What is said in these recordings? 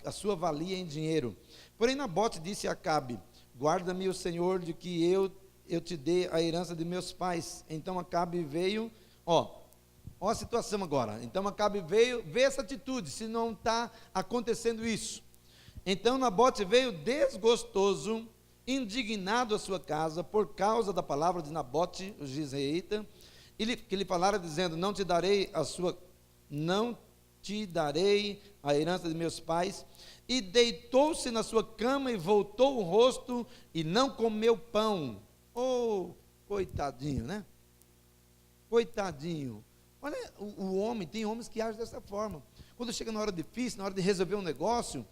a sua valia em dinheiro. Porém Nabote disse a Acabe: guarda-me o Senhor de que eu te dê a herança de meus pais. Então Acabe veio, ó a situação agora. Então Acabe veio ver essa atitude, se não está acontecendo isso. Então Nabote veio desgostoso, indignado à sua casa, por causa da palavra de Nabote, o jezreelita, que lhe falara dizendo: não te darei a herança de meus pais. E deitou-se na sua cama e voltou o rosto e não comeu pão. Oh, coitadinho, né? Coitadinho. Olha, o homem, tem homens que agem dessa forma. Quando chega na hora difícil, na hora de resolver um negócio,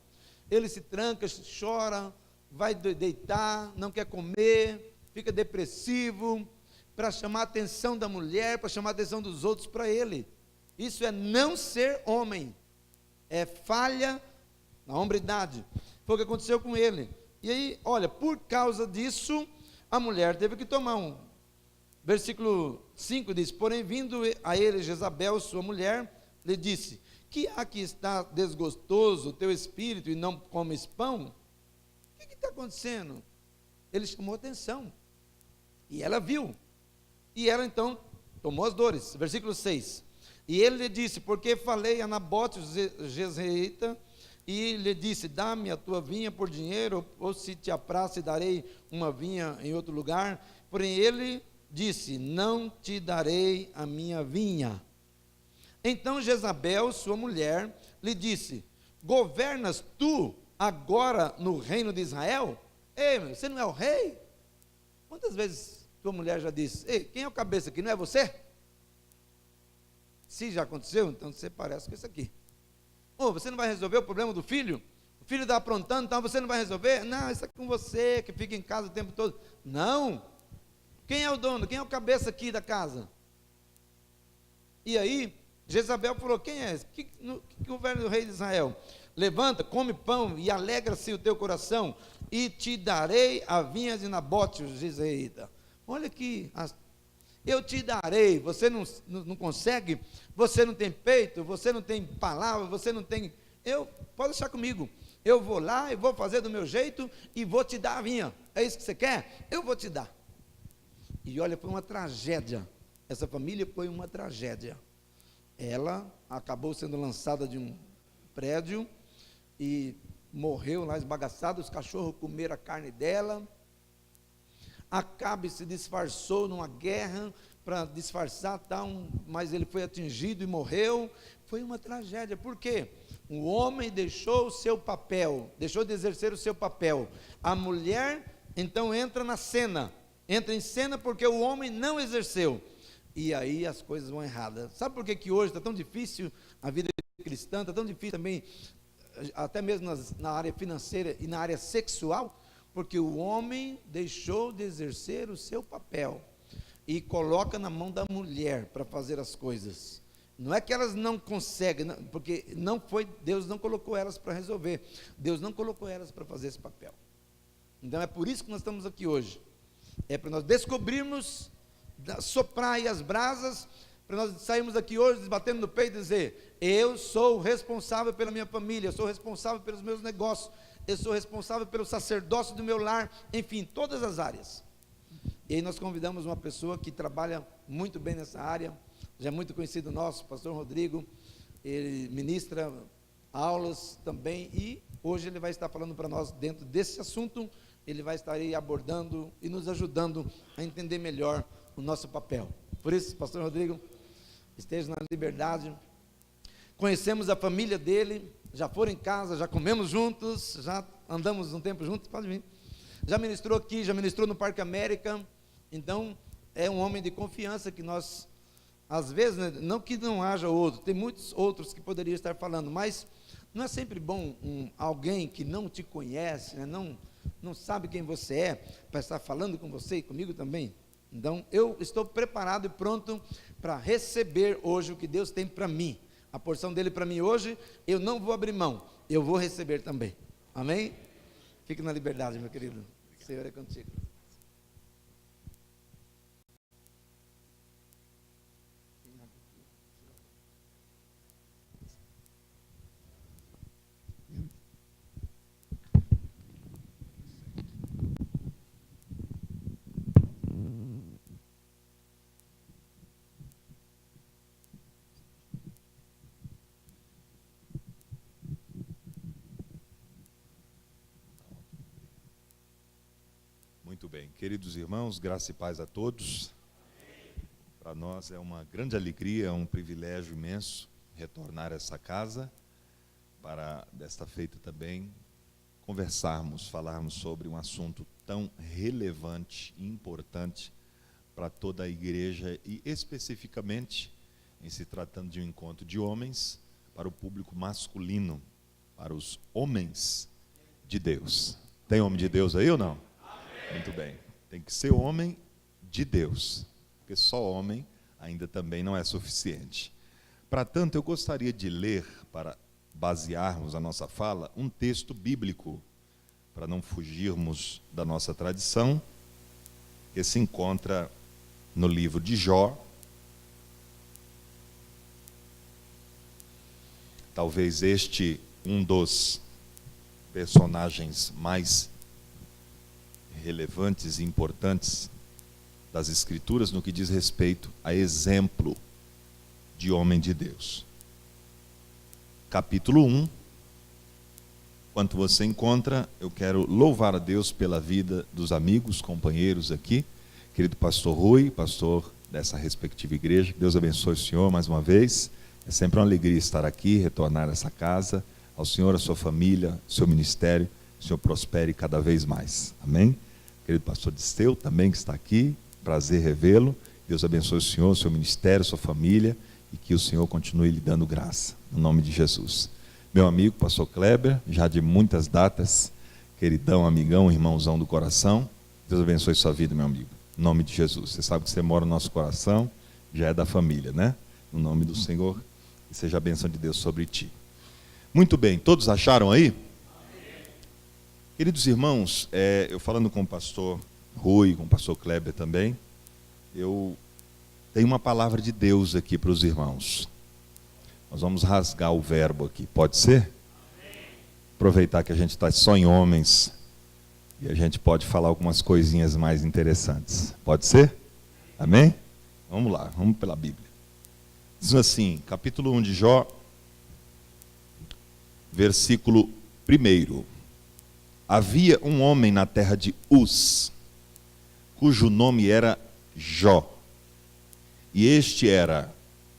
ele se tranca, chora, vai deitar, não quer comer, fica depressivo, para chamar a atenção da mulher, para chamar a atenção dos outros para ele. Isso é não ser homem, é falha na hombridade. Foi o que aconteceu com ele. E aí, olha, por causa disso, a mulher teve que tomar um. Versículo 5 diz: porém, vindo a ele Jezabel, sua mulher, lhe disse: que aqui está desgostoso o teu espírito e não comes pão? O que está acontecendo? Ele chamou atenção, e ela viu, e ela então tomou as dores. Versículo 6: e ele lhe disse: porque falei a Nabote jezreelita, e lhe disse: dá-me a tua vinha por dinheiro, ou se te apraz, darei uma vinha em outro lugar. Porém ele disse: não te darei a minha vinha. Então Jezabel, sua mulher, lhe disse: governas tu agora no reino de Israel? Ei, você não é o rei? Quantas vezes tua mulher já disse: ei, quem é o cabeça aqui, não é você? Se já aconteceu, então você parece com isso aqui. Oh, você não vai resolver o problema do filho? O filho está aprontando, então você não vai resolver? Não, isso é com você, que fica em casa o tempo todo. Não. Quem é o dono? Quem é o cabeça aqui da casa? E aí, Jezabel falou: quem é esse? Que governa o rei de Israel? Levanta, come pão e alegra-se o teu coração, e te darei a vinha de Nabote, o jezreelita. Olha aqui, eu te darei. Você não consegue? Você não tem peito? Você não tem palavra? Você não tem... pode deixar comigo. Eu vou lá e vou fazer do meu jeito e vou te dar a vinha. É isso que você quer? Eu vou te dar. E olha, foi uma tragédia. Essa família foi uma tragédia. Ela acabou sendo lançada de um prédio e morreu lá esbagaçada. Os cachorros comeram a carne dela. Acabe se disfarçou numa guerra para disfarçar, mas ele foi atingido e morreu. Foi uma tragédia. Por quê? O homem deixou o seu papel, deixou de exercer o seu papel. A mulher então entra na cena. Entra em cena porque o homem não exerceu. E aí as coisas vão erradas. Sabe por que hoje está tão difícil a vida cristã, está tão difícil também, até mesmo na área financeira e na área sexual? Porque o homem deixou de exercer o seu papel e coloca na mão da mulher para fazer as coisas. Não é que elas não conseguem, porque Deus não colocou elas para resolver. Deus não colocou elas para fazer esse papel. Então é por isso que nós estamos aqui hoje. É para nós descobrirmos, soprar aí as brasas, para nós sairmos daqui hoje batendo no peito e dizer: eu sou responsável pela minha família, eu sou responsável pelos meus negócios, eu sou responsável pelo sacerdócio do meu lar, enfim, todas as áreas. E aí nós convidamos uma pessoa que trabalha muito bem nessa área, já é muito conhecido nosso, pastor Rodrigo. Ele ministra aulas também, e hoje ele vai estar falando para nós dentro desse assunto. Ele vai estar aí abordando e nos ajudando a entender melhor o nosso papel. Por isso, pastor Rodrigo, esteja na liberdade. Conhecemos a família dele, já foram em casa, já comemos juntos, já andamos um tempo juntos, pode vir. Já ministrou aqui, já ministrou no Parque América. Então, é um homem de confiança que nós, às vezes, né, não que não haja outro, tem muitos outros que poderiam estar falando, mas não é sempre bom alguém que não te conhece, né, não sabe quem você é, para estar falando com você e comigo também. Então, eu estou preparado e pronto para receber hoje o que Deus tem para mim. A porção dele para mim hoje, eu não vou abrir mão, eu vou receber também. Amém? Fique na liberdade, meu querido. O Senhor é contigo. bem. Queridos irmãos, graça e paz a todos. Para nós é uma grande alegria, é um privilégio imenso retornar a essa casa para, desta feita também, falarmos sobre um assunto tão relevante e importante para toda a igreja e especificamente, em se tratando de um encontro de homens, para o público masculino, para os homens de Deus. Tem homem de Deus aí ou não? Muito bem. Tem que ser homem de Deus, porque só homem ainda também não é suficiente. Para tanto, eu gostaria de ler, para basearmos a nossa fala, um texto bíblico, para não fugirmos da nossa tradição, que se encontra no livro de Jó. Talvez este um dos personagens mais relevantes e importantes das Escrituras no que diz respeito a exemplo de homem de Deus. Capítulo 1. Enquanto você encontra, eu quero louvar a Deus pela vida dos amigos, companheiros aqui, querido pastor Rui, pastor dessa respectiva igreja. Que Deus abençoe o senhor mais uma vez. É sempre uma alegria estar aqui, retornar a essa casa. Ao senhor, a sua família, seu ministério, o senhor prospere cada vez mais. Amém? Querido pastor Disteu, também que está aqui, prazer revê-lo. Deus abençoe o senhor, o seu ministério, a sua família, e que o senhor continue lhe dando graça, no nome de Jesus. Meu amigo, pastor Kleber, já de muitas datas, queridão, amigão, irmãozão do coração, Deus abençoe sua vida, meu amigo, no nome de Jesus. Você sabe que você mora no nosso coração, já é da família, né? No nome do Senhor, que seja a bênção de Deus sobre ti. Muito bem, todos acharam aí? Queridos irmãos, eu falando com o pastor Rui, com o pastor Kleber também, eu tenho uma palavra de Deus aqui para os irmãos. Nós vamos rasgar o verbo aqui, pode ser? Aproveitar que a gente está só em homens e a gente pode falar algumas coisinhas mais interessantes. Pode ser? Amém? Vamos lá, vamos pela Bíblia. Diz assim, capítulo 1 de Jó, versículo 1. Havia um homem na terra de Uz, cujo nome era Jó. E este era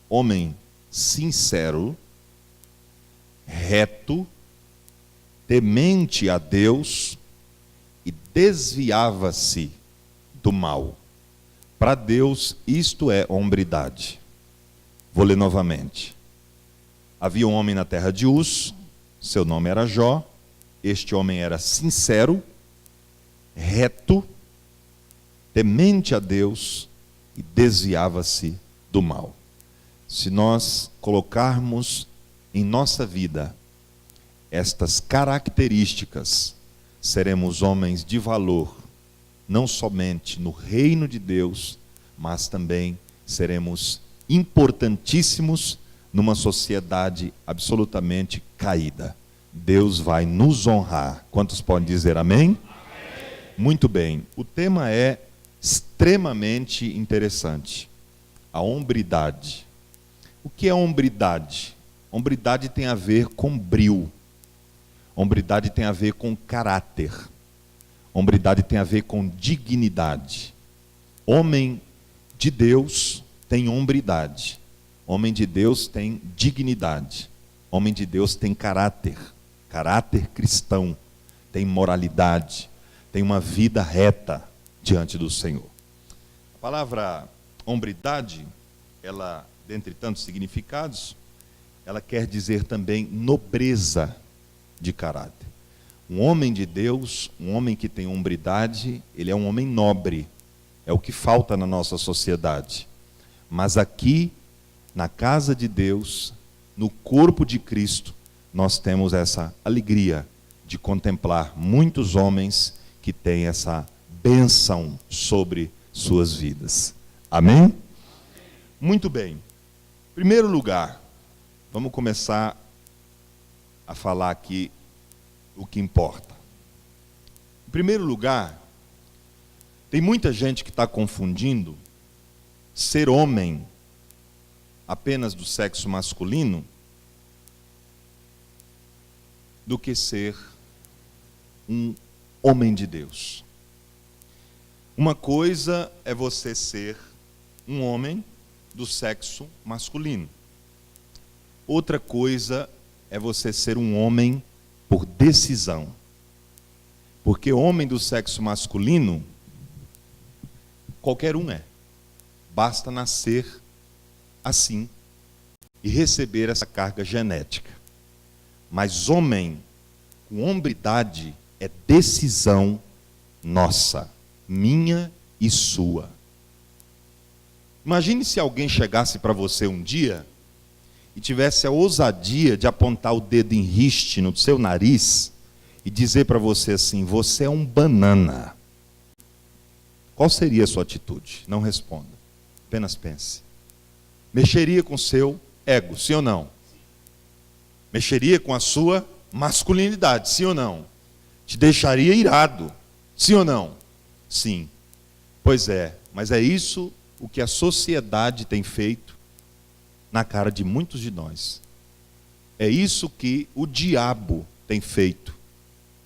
homem sincero, reto, temente a Deus e desviava-se do mal. Para Deus isto é hombridade. Vou ler novamente. Havia um homem na terra de Uz, seu nome era Jó. Este homem era sincero, reto, temente a Deus e desviava-se do mal. Se nós colocarmos em nossa vida estas características, seremos homens de valor, não somente no reino de Deus, mas também seremos importantíssimos numa sociedade absolutamente caída. Deus vai nos honrar. Quantos podem dizer amém? Amém? Muito bem. O tema é extremamente interessante. A hombridade. O que é hombridade? Hombridade tem a ver com brio. Hombridade tem a ver com caráter. Hombridade tem a ver com dignidade. Homem de Deus tem hombridade. Homem de Deus tem dignidade. Homem de Deus tem caráter. Caráter cristão, tem moralidade, tem uma vida reta diante do Senhor. A palavra hombridade, ela, dentre tantos significados, ela quer dizer também nobreza de caráter. Um homem de Deus, um homem que tem hombridade, ele é um homem nobre, é o que falta na nossa sociedade. Mas aqui, na casa de Deus, no corpo de Cristo, nós temos essa alegria de contemplar muitos homens que têm essa bênção sobre suas vidas. Amém? Muito bem. Em primeiro lugar, vamos começar a falar aqui o que importa. Em primeiro lugar, tem muita gente que está confundindo ser homem apenas do sexo masculino do que ser um homem de Deus. Uma coisa é você ser um homem do sexo masculino. Outra coisa é você ser um homem por decisão. Porque homem do sexo masculino, qualquer um é. Basta nascer assim e receber essa carga genética. Mas homem com hombridade é decisão nossa, minha e sua. Imagine se alguém chegasse para você um dia e tivesse a ousadia de apontar o dedo em riste no seu nariz e dizer para você assim: você é um banana. Qual seria a sua atitude? Não responda, apenas pense. Mexeria com o seu ego, sim ou não? Mexeria com a sua masculinidade, sim ou não? Te deixaria irado, sim ou não? Sim. Pois é, mas é isso o que a sociedade tem feito na cara de muitos de nós. É isso que o diabo tem feito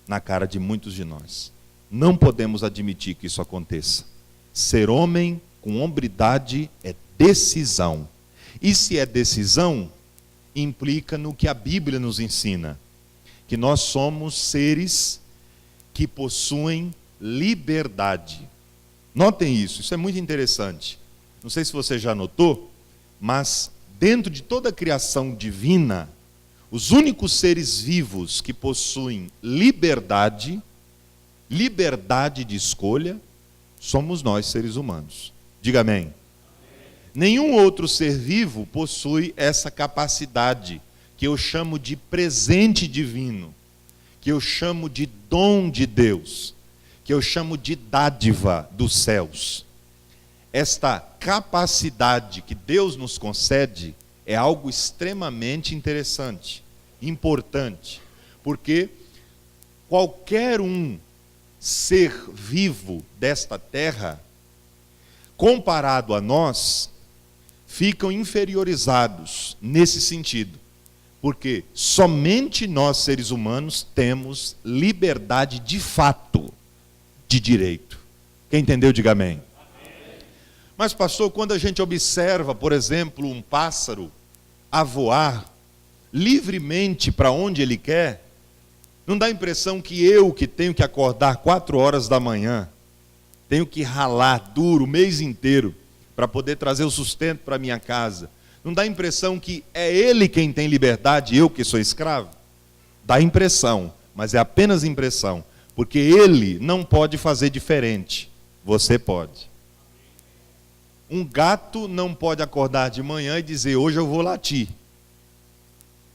na cara de muitos de nós. Não podemos admitir que isso aconteça. Ser homem com hombridade é decisão. E se é decisão, implica no que a Bíblia nos ensina, que nós somos seres que possuem liberdade. Notem isso, isso é muito interessante. Não sei se você já notou, mas dentro de toda a criação divina, os únicos seres vivos que possuem liberdade de escolha, somos nós, seres humanos. Diga amém. Nenhum outro ser vivo possui essa capacidade, que eu chamo de presente divino, que eu chamo de dom de Deus, que eu chamo de dádiva dos céus. Esta capacidade que Deus nos concede é algo extremamente interessante, importante, porque qualquer um ser vivo desta terra, comparado a nós, ficam inferiorizados nesse sentido, porque somente nós, seres humanos, temos liberdade de fato, de direito. Quem entendeu, diga amém. Mas, pastor, quando a gente observa, por exemplo, um pássaro a voar livremente para onde ele quer, não dá a impressão que eu, que tenho que acordar 4 horas da manhã, tenho que ralar duro o mês inteiro para poder trazer o sustento para minha casa, não dá a impressão que é ele quem tem liberdade e eu que sou escravo? Dá impressão, mas é apenas impressão, porque ele não pode fazer diferente, você pode. Um gato não pode acordar de manhã e dizer: hoje eu vou latir.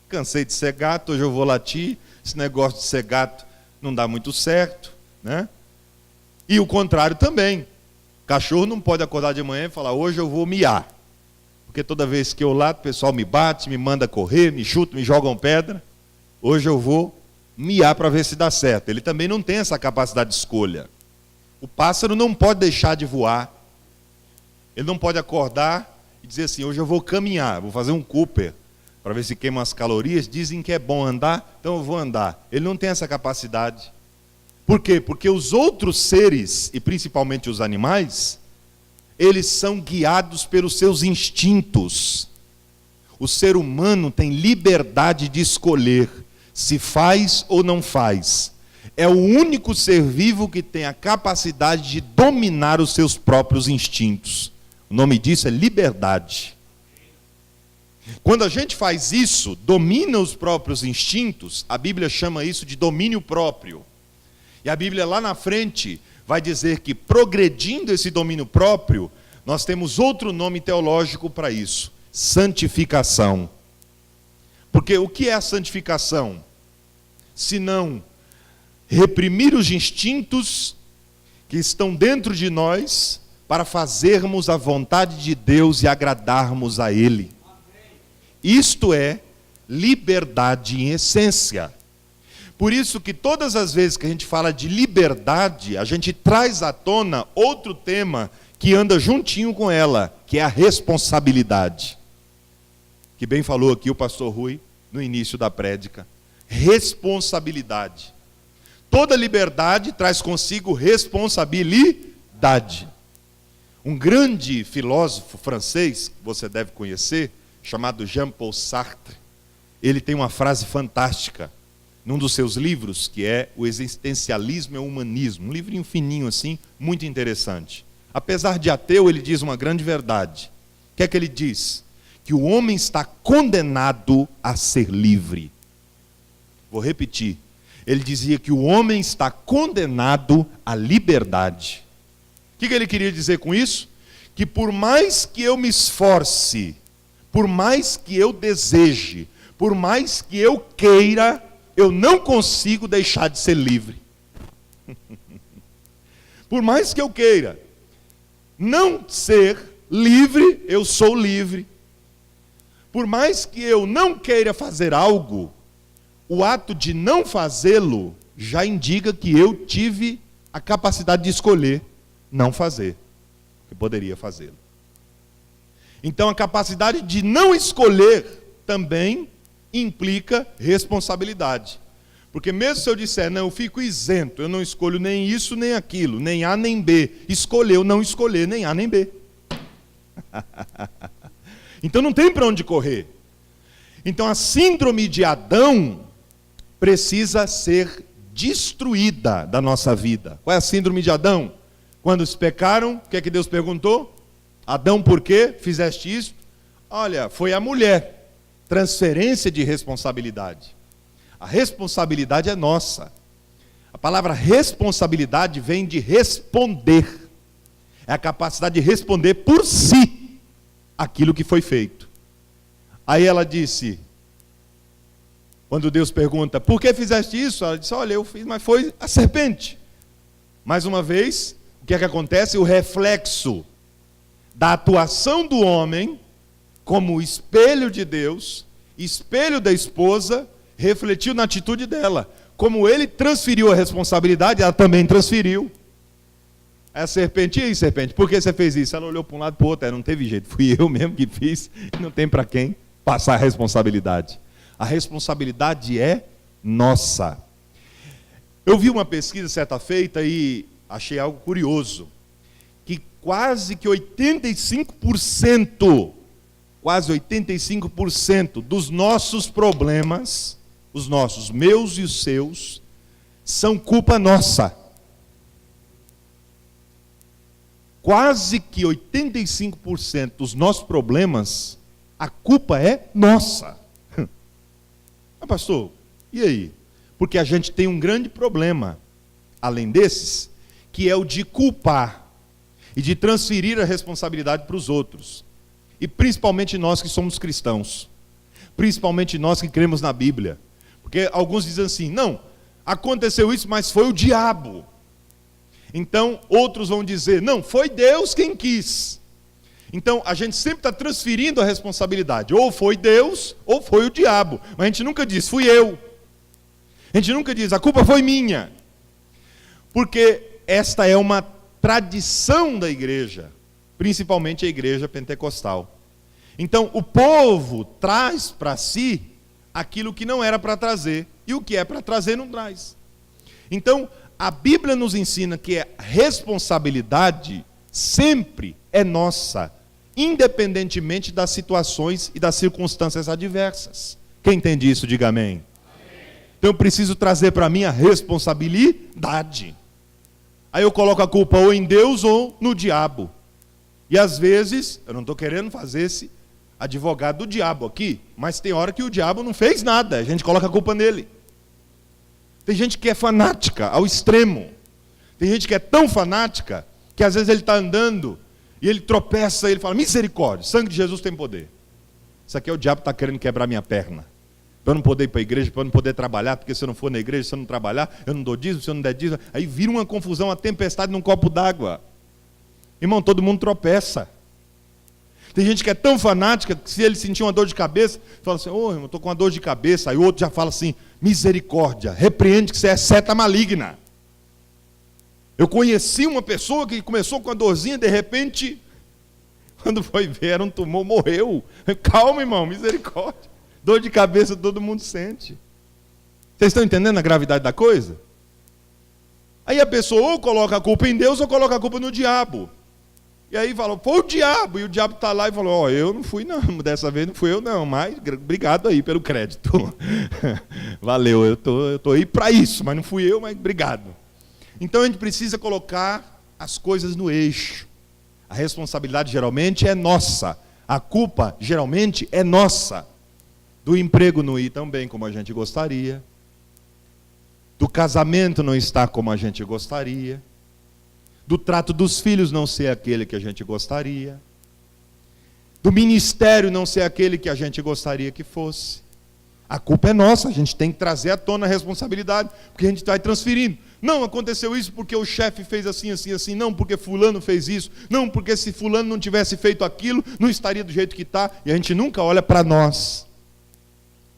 Cansei de ser gato, hoje eu vou latir. Esse negócio de ser gato não dá muito certo, né? E o contrário também. Cachorro não pode acordar de manhã e falar: hoje eu vou miar. Porque toda vez que eu lato, o pessoal me bate, me manda correr, me chuta, me jogam pedra. Hoje eu vou miar para ver se dá certo. Ele também não tem essa capacidade de escolha. O pássaro não pode deixar de voar. Ele não pode acordar e dizer assim: hoje eu vou caminhar, vou fazer um Cooper, para ver se queima as calorias. Dizem que é bom andar, então eu vou andar. Ele não tem essa capacidade. Por quê? Porque os outros seres, e principalmente os animais, eles são guiados pelos seus instintos. O ser humano tem liberdade de escolher se faz ou não faz. É o único ser vivo que tem a capacidade de dominar os seus próprios instintos. O nome disso é liberdade. Quando a gente faz isso, domina os próprios instintos, a Bíblia chama isso de domínio próprio. E a Bíblia lá na frente vai dizer que, progredindo esse domínio próprio, nós temos outro nome teológico para isso: santificação. Porque o que é a santificação? Se não reprimir os instintos que estão dentro de nós para fazermos a vontade de Deus e agradarmos a Ele. Isto é liberdade em essência. Por isso que todas as vezes que a gente fala de liberdade, a gente traz à tona outro tema que anda juntinho com ela, que é a responsabilidade. Que bem falou aqui o pastor Rui no início da prédica. Responsabilidade. Toda liberdade traz consigo responsabilidade. liberdade. Um grande filósofo francês, que você deve conhecer, chamado Jean-Paul Sartre, ele tem uma frase fantástica num dos seus livros, que é O Existencialismo e o Humanismo, um livrinho fininho assim, muito interessante. Apesar de ateu, ele diz uma grande verdade. O que é que ele diz? Que o homem está condenado a ser livre. Vou repetir. Ele dizia que o homem está condenado à liberdade. O que ele queria dizer com isso? Que por mais que eu me esforce, por mais que eu deseje, por mais que eu queira, eu não consigo deixar de ser livre. Por mais que eu queira não ser livre, eu sou livre. Por mais que eu não queira fazer algo, o ato de não fazê-lo já indica que eu tive a capacidade de escolher não fazer, que poderia fazê-lo. Então a capacidade de não escolher também implica responsabilidade. Porque mesmo se eu disser, não, eu fico isento, eu não escolho nem isso nem aquilo, nem A nem B, escolheu não escolher nem A nem B. Então não tem para onde correr. Então a síndrome de Adão precisa ser destruída da nossa vida. Qual é a síndrome de Adão? Quando eles pecaram, o que é que Deus perguntou? Adão, por que fizeste isso? Olha, foi a mulher. Transferência de responsabilidade. A responsabilidade é nossa. A palavra responsabilidade vem de responder. É a capacidade de responder por si aquilo que foi feito. Aí ela disse, quando Deus pergunta, por que fizeste isso? Ela disse, olha, eu fiz, mas foi a serpente. Mais uma vez, o que é que acontece? O reflexo da atuação do homem como espelho de Deus, espelho da esposa, refletiu na atitude dela. Como ele transferiu a responsabilidade, ela também transferiu. A serpente, e aí, serpente, por que você fez isso? Ela olhou para um lado e para o outro, não teve jeito, fui eu mesmo que fiz, não tem para quem passar a responsabilidade. A responsabilidade é nossa. Eu vi uma pesquisa certa feita e achei algo curioso, que quase 85% dos nossos problemas, os nossos, meus e os seus, são culpa nossa. Quase que 85% dos nossos problemas, a culpa é nossa. Mas pastor, e aí? Porque a gente tem um grande problema, além desses, que é o de culpar e de transferir a responsabilidade para os outros. E principalmente nós que somos cristãos. Principalmente nós que cremos na Bíblia. Porque alguns dizem assim, não, aconteceu isso, mas foi o diabo. Então outros vão dizer, não, foi Deus quem quis. Então a gente sempre está transferindo a responsabilidade. Ou foi Deus, ou foi o diabo. Mas a gente nunca diz, fui eu. A gente nunca diz, a culpa foi minha. Porque esta é uma tradição da igreja, principalmente a igreja pentecostal. Então o povo traz para si aquilo que não era para trazer, e o que é para trazer não traz. Então a Bíblia nos ensina que a responsabilidade sempre é nossa, independentemente das situações e das circunstâncias adversas. Quem entende isso, diga amém. Então eu preciso trazer para mim a responsabilidade. Aí eu coloco a culpa ou em Deus ou no diabo. E às vezes, eu não estou querendo fazer esse advogado do diabo aqui, mas tem hora que o diabo não fez nada, a gente coloca a culpa nele. Tem gente que é fanática ao extremo. Tem gente que é tão fanática que às vezes ele está andando e ele tropeça e ele fala, misericórdia, sangue de Jesus tem poder. Isso aqui é o diabo que está querendo quebrar minha perna. Para eu não poder ir para a igreja, para eu não poder trabalhar, porque se eu não for na igreja, se eu não trabalhar, eu não dou dízimo, se eu não der dízimo, aí vira uma confusão, uma tempestade num copo d'água. Irmão, todo mundo tropeça. Tem gente que é tão fanática que se ele sentir uma dor de cabeça, fala assim, ô irmão, estou com uma dor de cabeça, aí o outro já fala assim, misericórdia, repreende que você é seta maligna. Eu conheci uma pessoa que começou com a dorzinha, de repente, quando foi ver, era um tumor, morreu. Calma, irmão, misericórdia. Dor de cabeça todo mundo sente. Vocês estão entendendo a gravidade da coisa? Aí a pessoa ou coloca a culpa em Deus ou coloca a culpa no diabo. E aí falou, foi o diabo. E o diabo está lá e falou, eu não fui não, dessa vez não fui eu não, mas obrigado aí pelo crédito. Valeu, eu tô aí para isso, mas não fui eu, mas obrigado. Então a gente precisa colocar as coisas no eixo. A responsabilidade geralmente é nossa. A culpa geralmente é nossa. Do emprego não ir tão bem como a gente gostaria. Do casamento não estar como a gente gostaria. Do trato dos filhos não ser aquele que a gente gostaria. Do ministério não ser aquele que a gente gostaria que fosse. A culpa é nossa, a gente tem que trazer à tona a responsabilidade, porque a gente vai transferindo. Não, aconteceu isso porque o chefe fez assim, assim, assim. Não, porque fulano fez isso. Não, porque se fulano não tivesse feito aquilo, não estaria do jeito que está. E a gente nunca olha para nós.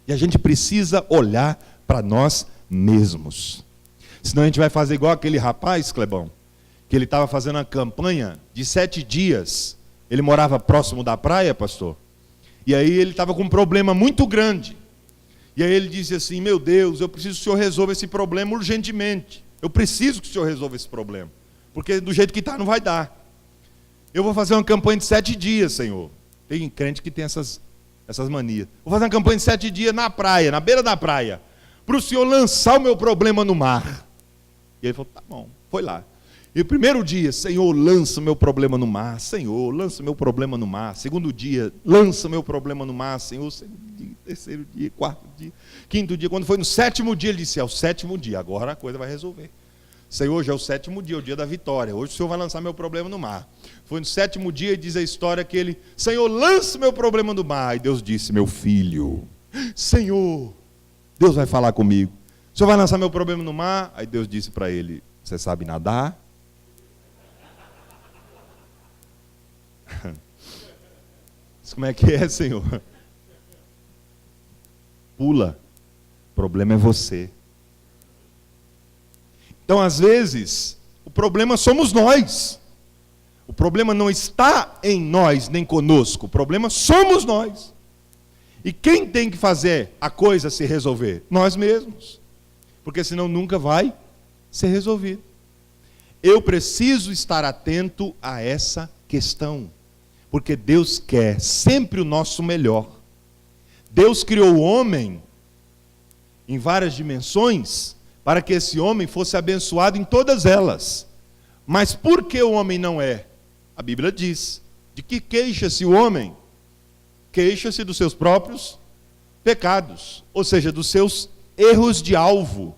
E a gente precisa olhar para nós mesmos. Senão a gente vai fazer igual aquele rapaz, Clebão, que ele estava fazendo uma campanha de 7 dias. Ele morava próximo da praia, pastor. E aí ele estava com um problema muito grande. E aí ele disse assim, meu Deus, eu preciso que o Senhor resolva esse problema urgentemente. Eu preciso que o Senhor resolva esse problema. Porque do jeito que está não vai dar. Eu vou fazer uma campanha de 7 dias, Senhor. Tem crente que tem essas manias. Vou fazer uma campanha de 7 dias na praia, na beira da praia. Para o Senhor lançar o meu problema no mar. E ele falou, tá bom, foi lá. E o primeiro dia, Senhor, lança o meu problema no mar. Senhor, lança o meu problema no mar. Segundo dia, lança o meu problema no mar. Senhor, terceiro dia, quarto dia, quinto dia. Quando foi no 7º dia, ele disse, é o 7º dia, agora a coisa vai resolver. Senhor, hoje é o 7º dia, o dia da vitória. Hoje o Senhor vai lançar meu problema no mar. Foi no 7º dia e diz a história que ele, Senhor, lança o meu problema no mar. E Deus disse, meu filho, Senhor, Deus vai falar comigo. O Senhor vai lançar meu problema no mar? Aí Deus disse para ele, você sabe nadar? Como é que é, Senhor? Pula. O problema é você. Então, às vezes, o problema somos nós. O problema não está em nós, nem conosco. O problema somos nós. E quem tem que fazer a coisa se resolver? Nós mesmos. Porque senão nunca vai ser resolvido. Eu preciso estar atento a essa questão. Porque Deus quer sempre o nosso melhor. Deus criou o homem em várias dimensões para que esse homem fosse abençoado em todas elas. Mas por que o homem não é? A Bíblia diz, de que queixa-se o homem? Queixa-se dos seus próprios pecados, ou seja, dos seus erros de alvo.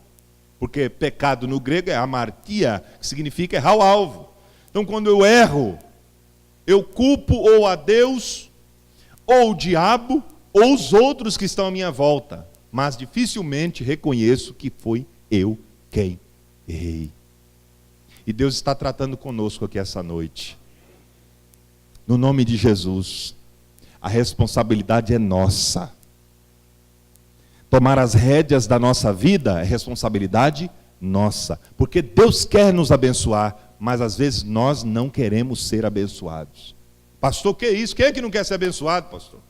Porque pecado no grego é amartia, que significa errar o alvo. Então quando eu erro, eu culpo ou a Deus, ou o diabo, ou os outros que estão à minha volta. Mas dificilmente reconheço que foi eu quem errei. E Deus está tratando conosco aqui essa noite. No nome de Jesus, a responsabilidade é nossa. Tomar as rédeas da nossa vida é responsabilidade nossa. Porque Deus quer nos abençoar, mas às vezes nós não queremos ser abençoados. Pastor, que é isso? Quem é que não quer ser abençoado, pastor?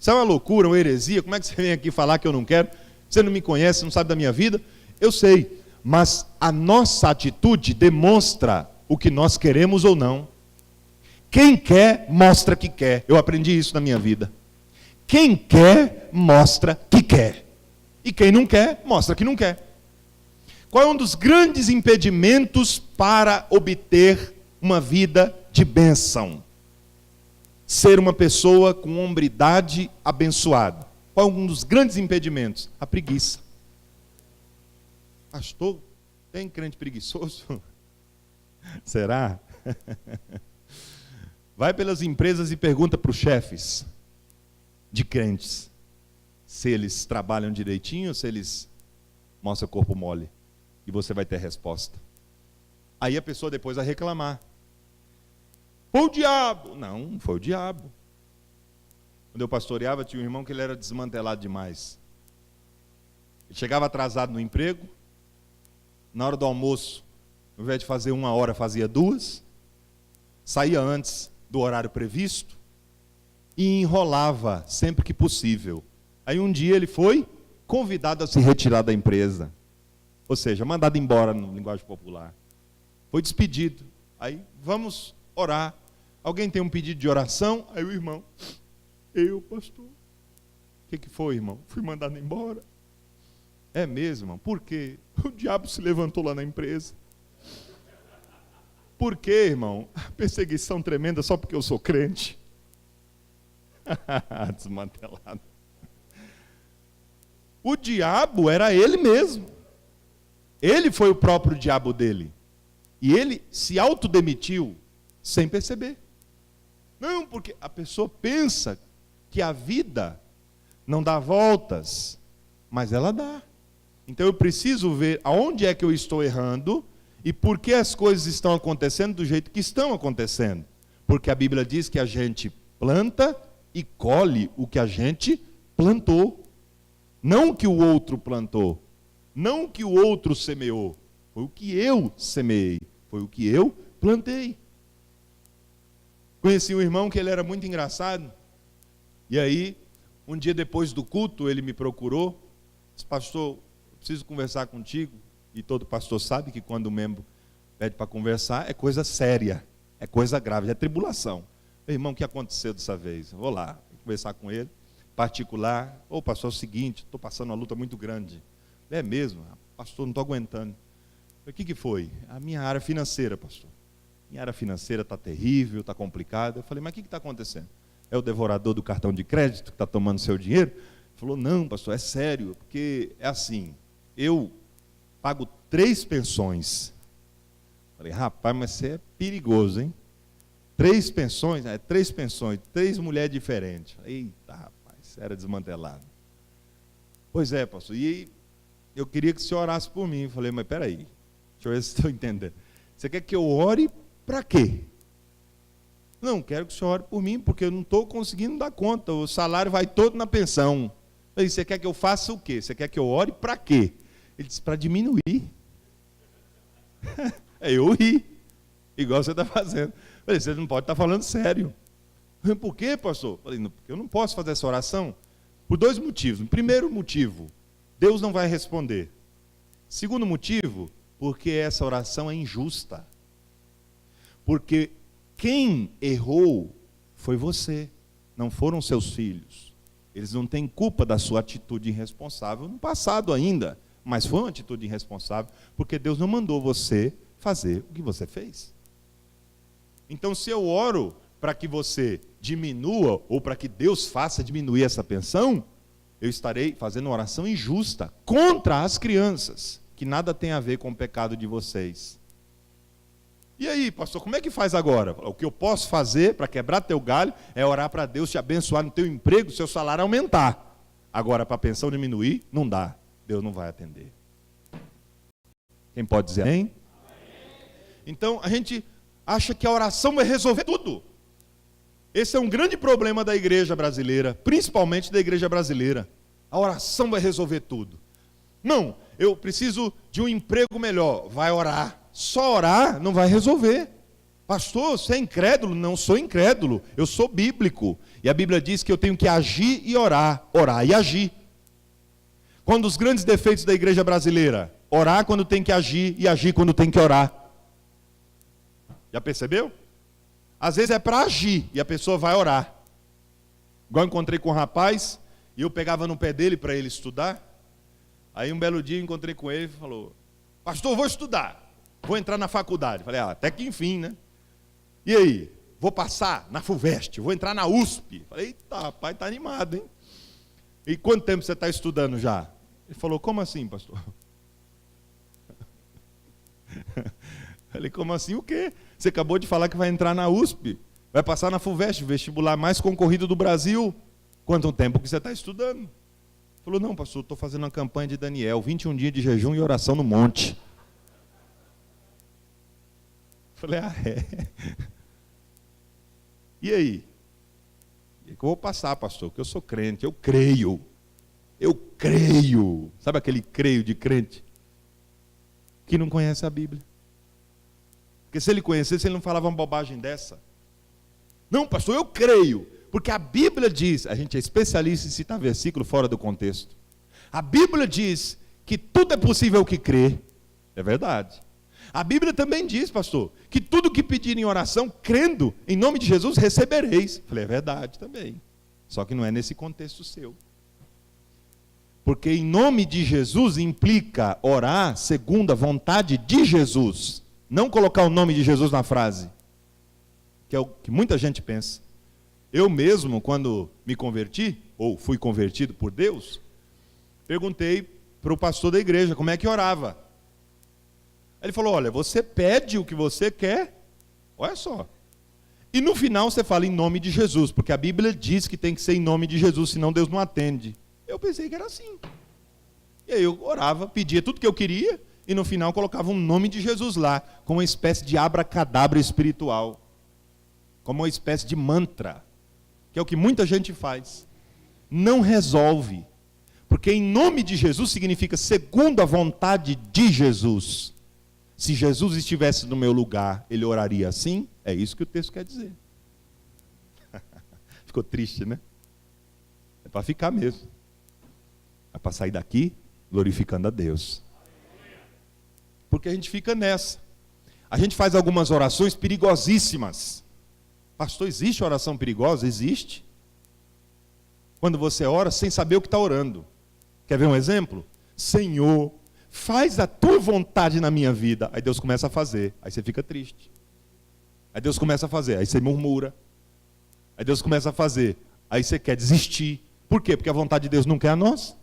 Isso é uma loucura, uma heresia. Como é que você vem aqui falar que eu não quero? Você não me conhece, não sabe da minha vida? Eu sei, mas a nossa atitude demonstra o que nós queremos ou não. Quem quer, mostra que quer. Eu aprendi isso na minha vida. Quem quer, mostra que quer. E quem não quer, mostra que não quer. Qual é um dos grandes impedimentos para obter uma vida de bênção? Ser uma pessoa com hombridade abençoada. Qual é um dos grandes impedimentos? A preguiça. Pastor, tem crente preguiçoso? Será? Vai pelas empresas e pergunta para os chefes de crentes se eles trabalham direitinho ou se eles mostram corpo mole. E você vai ter resposta. Aí a pessoa depois vai reclamar. Foi o diabo. Não foi o diabo. Quando eu pastoreava, tinha um irmão que ele era desmantelado demais. Ele chegava atrasado no emprego. Na hora do almoço, ao invés de fazer 1 hora, fazia 2. Saía antes do horário previsto. E enrolava sempre que possível. Aí um dia ele foi convidado a se retirar da empresa. Ou seja, mandado embora no linguagem popular. Foi despedido. Aí, vamos orar. Alguém tem um pedido de oração? Aí o irmão, eu, pastor. O que foi, irmão? Fui mandado embora. É mesmo, irmão? Por quê? O diabo se levantou lá na empresa. Por quê, irmão? Perseguição tremenda só porque eu sou crente. Desmantelado. O diabo era ele mesmo. Ele foi o próprio diabo dele. E ele se autodemitiu sem perceber. Não, porque a pessoa pensa que a vida não dá voltas, mas ela dá. Então eu preciso ver aonde é que eu estou errando e por que as coisas estão acontecendo do jeito que estão acontecendo. Porque a Bíblia diz que a gente planta e colhe o que a gente plantou. Não o que o outro plantou. Não o que o outro semeou. Foi o que eu semeei. Foi o que eu plantei. Conheci um irmão que ele era muito engraçado. E aí, um dia depois do culto, ele me procurou. Disse, pastor, eu preciso conversar contigo. E todo pastor sabe que quando o membro pede para conversar, é coisa séria. É coisa grave, é tribulação. Meu irmão, o que aconteceu dessa vez? Vou lá, vou conversar com ele. Particular. Ô, pastor, é o seguinte, estou passando uma luta muito grande. É mesmo? Pastor, não estou aguentando. O que foi? A minha área financeira, pastor. Minha área financeira está terrível, está complicada. Eu falei, mas o que está acontecendo? É o devorador do cartão de crédito que está tomando seu dinheiro? Ele falou, não, pastor, é sério, porque é assim, eu pago 3 pensões. Eu falei, rapaz, mas você é perigoso, hein? 3 pensões, 3 mulheres diferentes. Eita, rapaz, você era desmantelado. Pois é, pastor, e eu queria que o senhor orasse por mim. Eu falei, mas peraí, deixa eu ver se estou entendendo. Você quer que eu ore para quê? Não, quero que o senhor ore por mim, porque eu não estou conseguindo dar conta, o salário vai todo na pensão. Eu falei, você quer que eu faça o quê? Você quer que eu ore para quê? Ele disse, para diminuir. Eu ri, igual você está fazendo. Eu falei, você não pode estar falando sério. Eu falei, por quê, pastor? Eu falei, porque eu não posso fazer essa oração por 2 motivos. Primeiro motivo, Deus não vai responder. Segundo motivo, porque essa oração é injusta. Porque quem errou foi você, não foram seus filhos. Eles não têm culpa da sua atitude irresponsável no passado ainda, mas foi uma atitude irresponsável, porque Deus não mandou você fazer o que você fez. Então, se eu oro para que você diminua, ou para que Deus faça diminuir essa pensão, eu estarei fazendo uma oração injusta contra as crianças, que nada tem a ver com o pecado de vocês. E aí, pastor, como é que faz agora? O que eu posso fazer para quebrar teu galho é orar para Deus te abençoar no teu emprego, seu salário aumentar. Agora, para a pensão diminuir, não dá. Deus não vai atender. Quem pode dizer amém? Então, a gente acha que a oração vai resolver tudo. Esse é um grande problema da igreja brasileira, principalmente da igreja brasileira. A oração vai resolver tudo. Não, eu preciso de um emprego melhor. Vai orar. Só orar não vai resolver. Pastor, você é incrédulo? Não sou incrédulo, eu sou bíblico. E a Bíblia diz que eu tenho que agir e orar. Orar e agir. Qual um dos grandes defeitos da igreja brasileira? Orar quando tem que agir e agir quando tem que orar. Já percebeu? Às vezes é para agir e a pessoa vai orar. Igual eu encontrei com um rapaz e eu pegava no pé dele para ele estudar. Aí um belo dia eu encontrei com ele e falou, pastor, vou estudar, vou entrar na faculdade. Falei, até que enfim, né? E aí? Vou passar na FUVEST, vou entrar na USP. Falei, eita, rapaz, tá animado, hein? E quanto tempo você está estudando já? Ele falou, como assim, pastor? Falei, como assim o quê? Você acabou de falar que vai entrar na USP, vai passar na FUVEST, vestibular mais concorrido do Brasil. Quanto tempo que você está estudando? Falou, não, pastor, estou fazendo uma campanha de Daniel, 21 dias de jejum e oração no monte. Falei, é? E aí? Eu vou passar, pastor, porque eu sou crente, eu creio. Sabe aquele creio de crente? Que não conhece a Bíblia. Porque se ele conhecesse, ele não falava uma bobagem dessa. Não, pastor, eu creio. Porque a Bíblia diz, a gente é especialista em citar versículo fora do contexto. A Bíblia diz que tudo é possível ao que crê. É verdade. A Bíblia também diz, pastor, que tudo que pedirem em oração, crendo em nome de Jesus, recebereis. Falei, é verdade também. Só que não é nesse contexto seu. Porque em nome de Jesus implica orar segundo a vontade de Jesus. Não colocar o nome de Jesus na frase. Que é o que muita gente pensa. Eu mesmo, quando me converti, ou fui convertido por Deus, perguntei para o pastor da igreja como é que orava. Ele falou, olha, você pede o que você quer, olha só. E no final você fala em nome de Jesus, porque a Bíblia diz que tem que ser em nome de Jesus, senão Deus não atende. Eu pensei que era assim. E aí eu orava, pedia tudo que eu queria, e no final colocava um nome de Jesus lá, como uma espécie de abracadabra espiritual. Como uma espécie de mantra, que é o que muita gente faz. Não resolve. Porque em nome de Jesus significa segundo a vontade de Jesus. Se Jesus estivesse no meu lugar, ele oraria assim? É isso que o texto quer dizer. Ficou triste, né? É para ficar mesmo. É para sair daqui glorificando a Deus. Porque a gente fica nessa. A gente faz algumas orações perigosíssimas. Pastor, existe oração perigosa? Existe. Quando você ora sem saber o que está orando. Quer ver um exemplo? Senhor, faz a tua vontade na minha vida. Aí Deus começa a fazer. Aí você fica triste. Aí Deus começa a fazer. Aí você murmura. Aí Deus começa a fazer. Aí você quer desistir. Por quê? Porque a vontade de Deus não quer a nossa.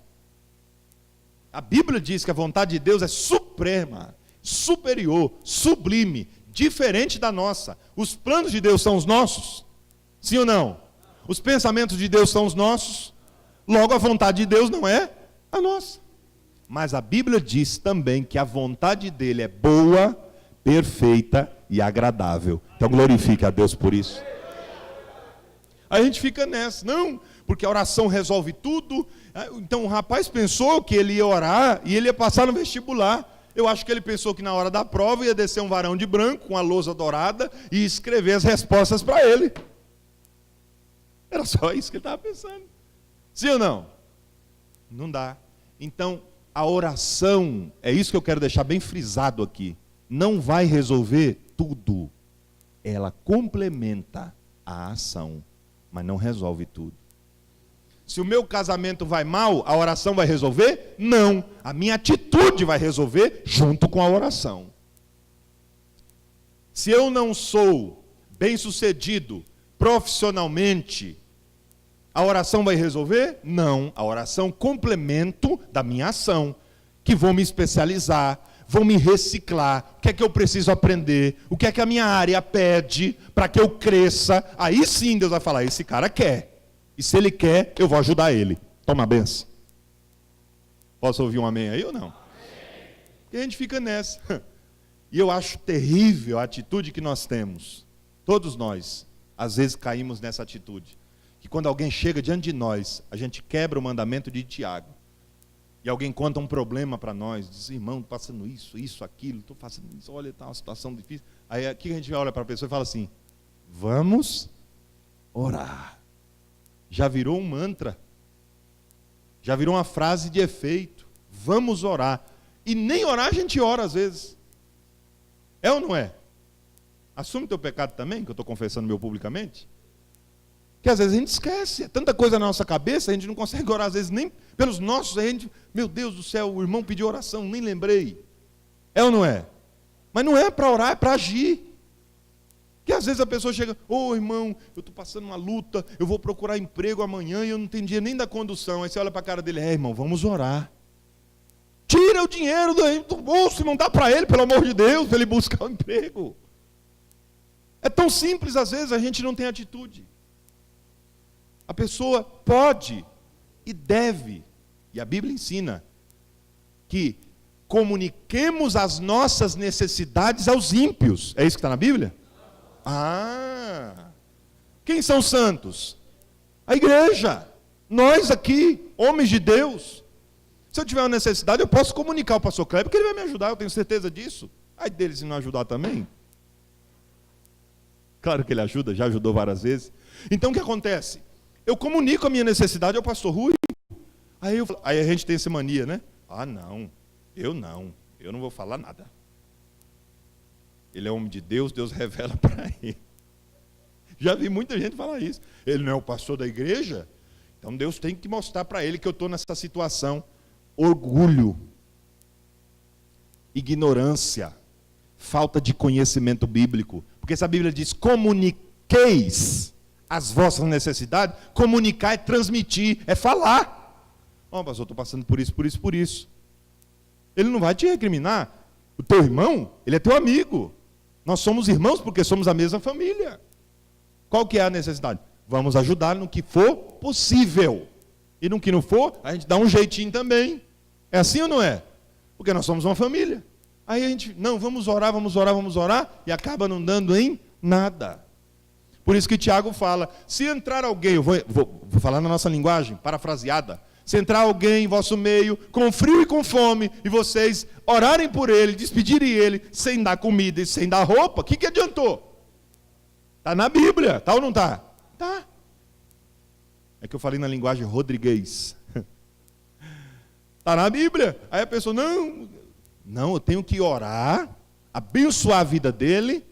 A Bíblia diz que a vontade de Deus é suprema, superior, sublime, diferente da nossa. Os planos de Deus são os nossos? Sim ou não? Os pensamentos de Deus são os nossos? Logo, a vontade de Deus não é a nossa. Mas a Bíblia diz também que a vontade dele é boa, perfeita e agradável. Então glorifique a Deus por isso. Aí a gente fica nessa, não, porque a oração resolve tudo. Então o rapaz pensou que ele ia orar e ele ia passar no vestibular. Eu acho que ele pensou que na hora da prova ia descer um varão de branco com a lousa dourada e escrever as respostas para ele. Era só isso que ele estava pensando. Sim ou não? Não dá. Então, a oração, é isso que eu quero deixar bem frisado aqui, não vai resolver tudo. Ela complementa a ação, mas não resolve tudo. Se o meu casamento vai mal, a oração vai resolver? Não. A minha atitude vai resolver junto com a oração. Se eu não sou bem-sucedido profissionalmente, a oração vai resolver? Não. A oração é um complemento da minha ação, que vou me especializar, vou me reciclar, o que é que eu preciso aprender, o que é que a minha área pede para que eu cresça. Aí sim Deus vai falar, esse cara quer. E se ele quer, eu vou ajudar ele. Toma a benção. Posso ouvir um amém aí ou não? E a gente fica nessa. E eu acho terrível a atitude que nós temos. Todos nós, às vezes, caímos nessa atitude. Que quando alguém chega diante de nós, a gente quebra o mandamento de Tiago. E alguém conta um problema para nós. Diz, irmão, estou passando isso, aquilo. Estou fazendo isso, olha, está uma situação difícil. Aí aqui a gente olha para a pessoa e fala assim, vamos orar. Já virou um mantra. Já virou uma frase de efeito. Vamos orar. E nem orar a gente ora às vezes. É ou não é? Assume teu pecado também, que eu estou confessando meu publicamente. Que às vezes a gente esquece. É tanta coisa na nossa cabeça, a gente não consegue orar às vezes nem pelos nossos. A gente, meu Deus do céu, o irmão pediu oração, nem lembrei. É ou não é? Mas não é para orar, é para agir. Que às vezes a pessoa chega, irmão, eu estou passando uma luta, eu vou procurar emprego amanhã e eu não tenho dinheiro nem da condução. Aí você olha para a cara dele, irmão, vamos orar. Tira o dinheiro do bolso e não dá para ele, pelo amor de Deus, para ele buscar um emprego. É tão simples, às vezes, a gente não tem atitude. A pessoa pode e deve, e a Bíblia ensina, que comuniquemos as nossas necessidades aos ímpios. É isso que está na Bíblia? Quem são santos? A igreja. Nós aqui, homens de Deus. Se eu tiver uma necessidade, eu posso comunicar ao pastor Kleber, porque ele vai me ajudar, eu tenho certeza disso. Aí dele se não ajudar também. Claro que ele ajuda, já ajudou várias vezes. Então o que acontece? Eu comunico a minha necessidade ao pastor Rui. Aí a gente tem essa mania, né? Ah, não, eu não vou falar nada. Ele é homem de Deus, Deus revela para ele. Já vi muita gente falar isso. Ele não é o pastor da igreja? Então Deus tem que mostrar para ele que eu estou nessa situação. Orgulho, ignorância, falta de conhecimento bíblico. Porque essa Bíblia diz, comuniqueis as vossas necessidades. Comunicar é transmitir, é falar. Ó, pastor, estou passando por isso, por isso, por isso. Ele não vai te recriminar. O teu irmão, ele é teu amigo. Nós somos irmãos porque somos a mesma família. Qual que é a necessidade? Vamos ajudar no que for possível. E no que não for, a gente dá um jeitinho também. É assim ou não é? Porque nós somos uma família. Aí a gente, não, vamos orar, e acaba não dando em nada. Por isso que Tiago fala, se entrar alguém, eu vou falar na nossa linguagem, parafraseada, se entrar alguém em vosso meio, com frio e com fome, e vocês orarem por ele, despedirem ele, sem dar comida e sem dar roupa, o que adiantou? Está na Bíblia, está ou não está? Está. É que eu falei na linguagem rodriguês. Está na Bíblia. Aí a pessoa, não, eu tenho que orar, abençoar a vida dele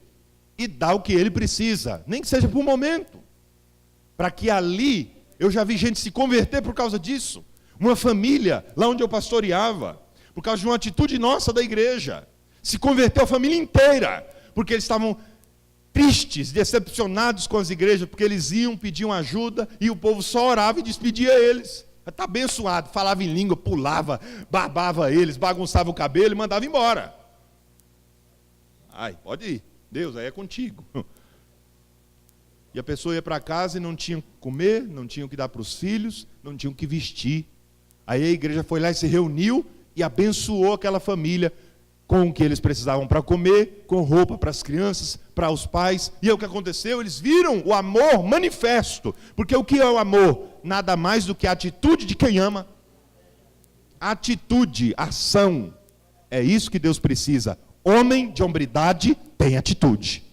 e dar o que ele precisa, nem que seja por um momento, para que ali, eu já vi gente se converter por causa disso, uma família, lá onde eu pastoreava, por causa de uma atitude nossa da igreja, se converteu a família inteira, porque eles estavam tristes, decepcionados com as igrejas, porque eles pediam ajuda, e o povo só orava e despedia eles. Está abençoado, falava em língua, pulava, barbava eles, bagunçava o cabelo e mandava embora. Ai, pode ir, Deus, aí é contigo. E a pessoa ia para casa e não tinha o que comer, não tinha o que dar para os filhos, não tinha o que vestir. Aí a igreja foi lá e se reuniu e abençoou aquela família com o que eles precisavam para comer, com roupa para as crianças, para os pais. E aí o que aconteceu? Eles viram o amor manifesto. Porque o que é o amor? Nada mais do que a atitude de quem ama. Atitude, ação. É isso que Deus precisa. Homem de hombridade tem atitude.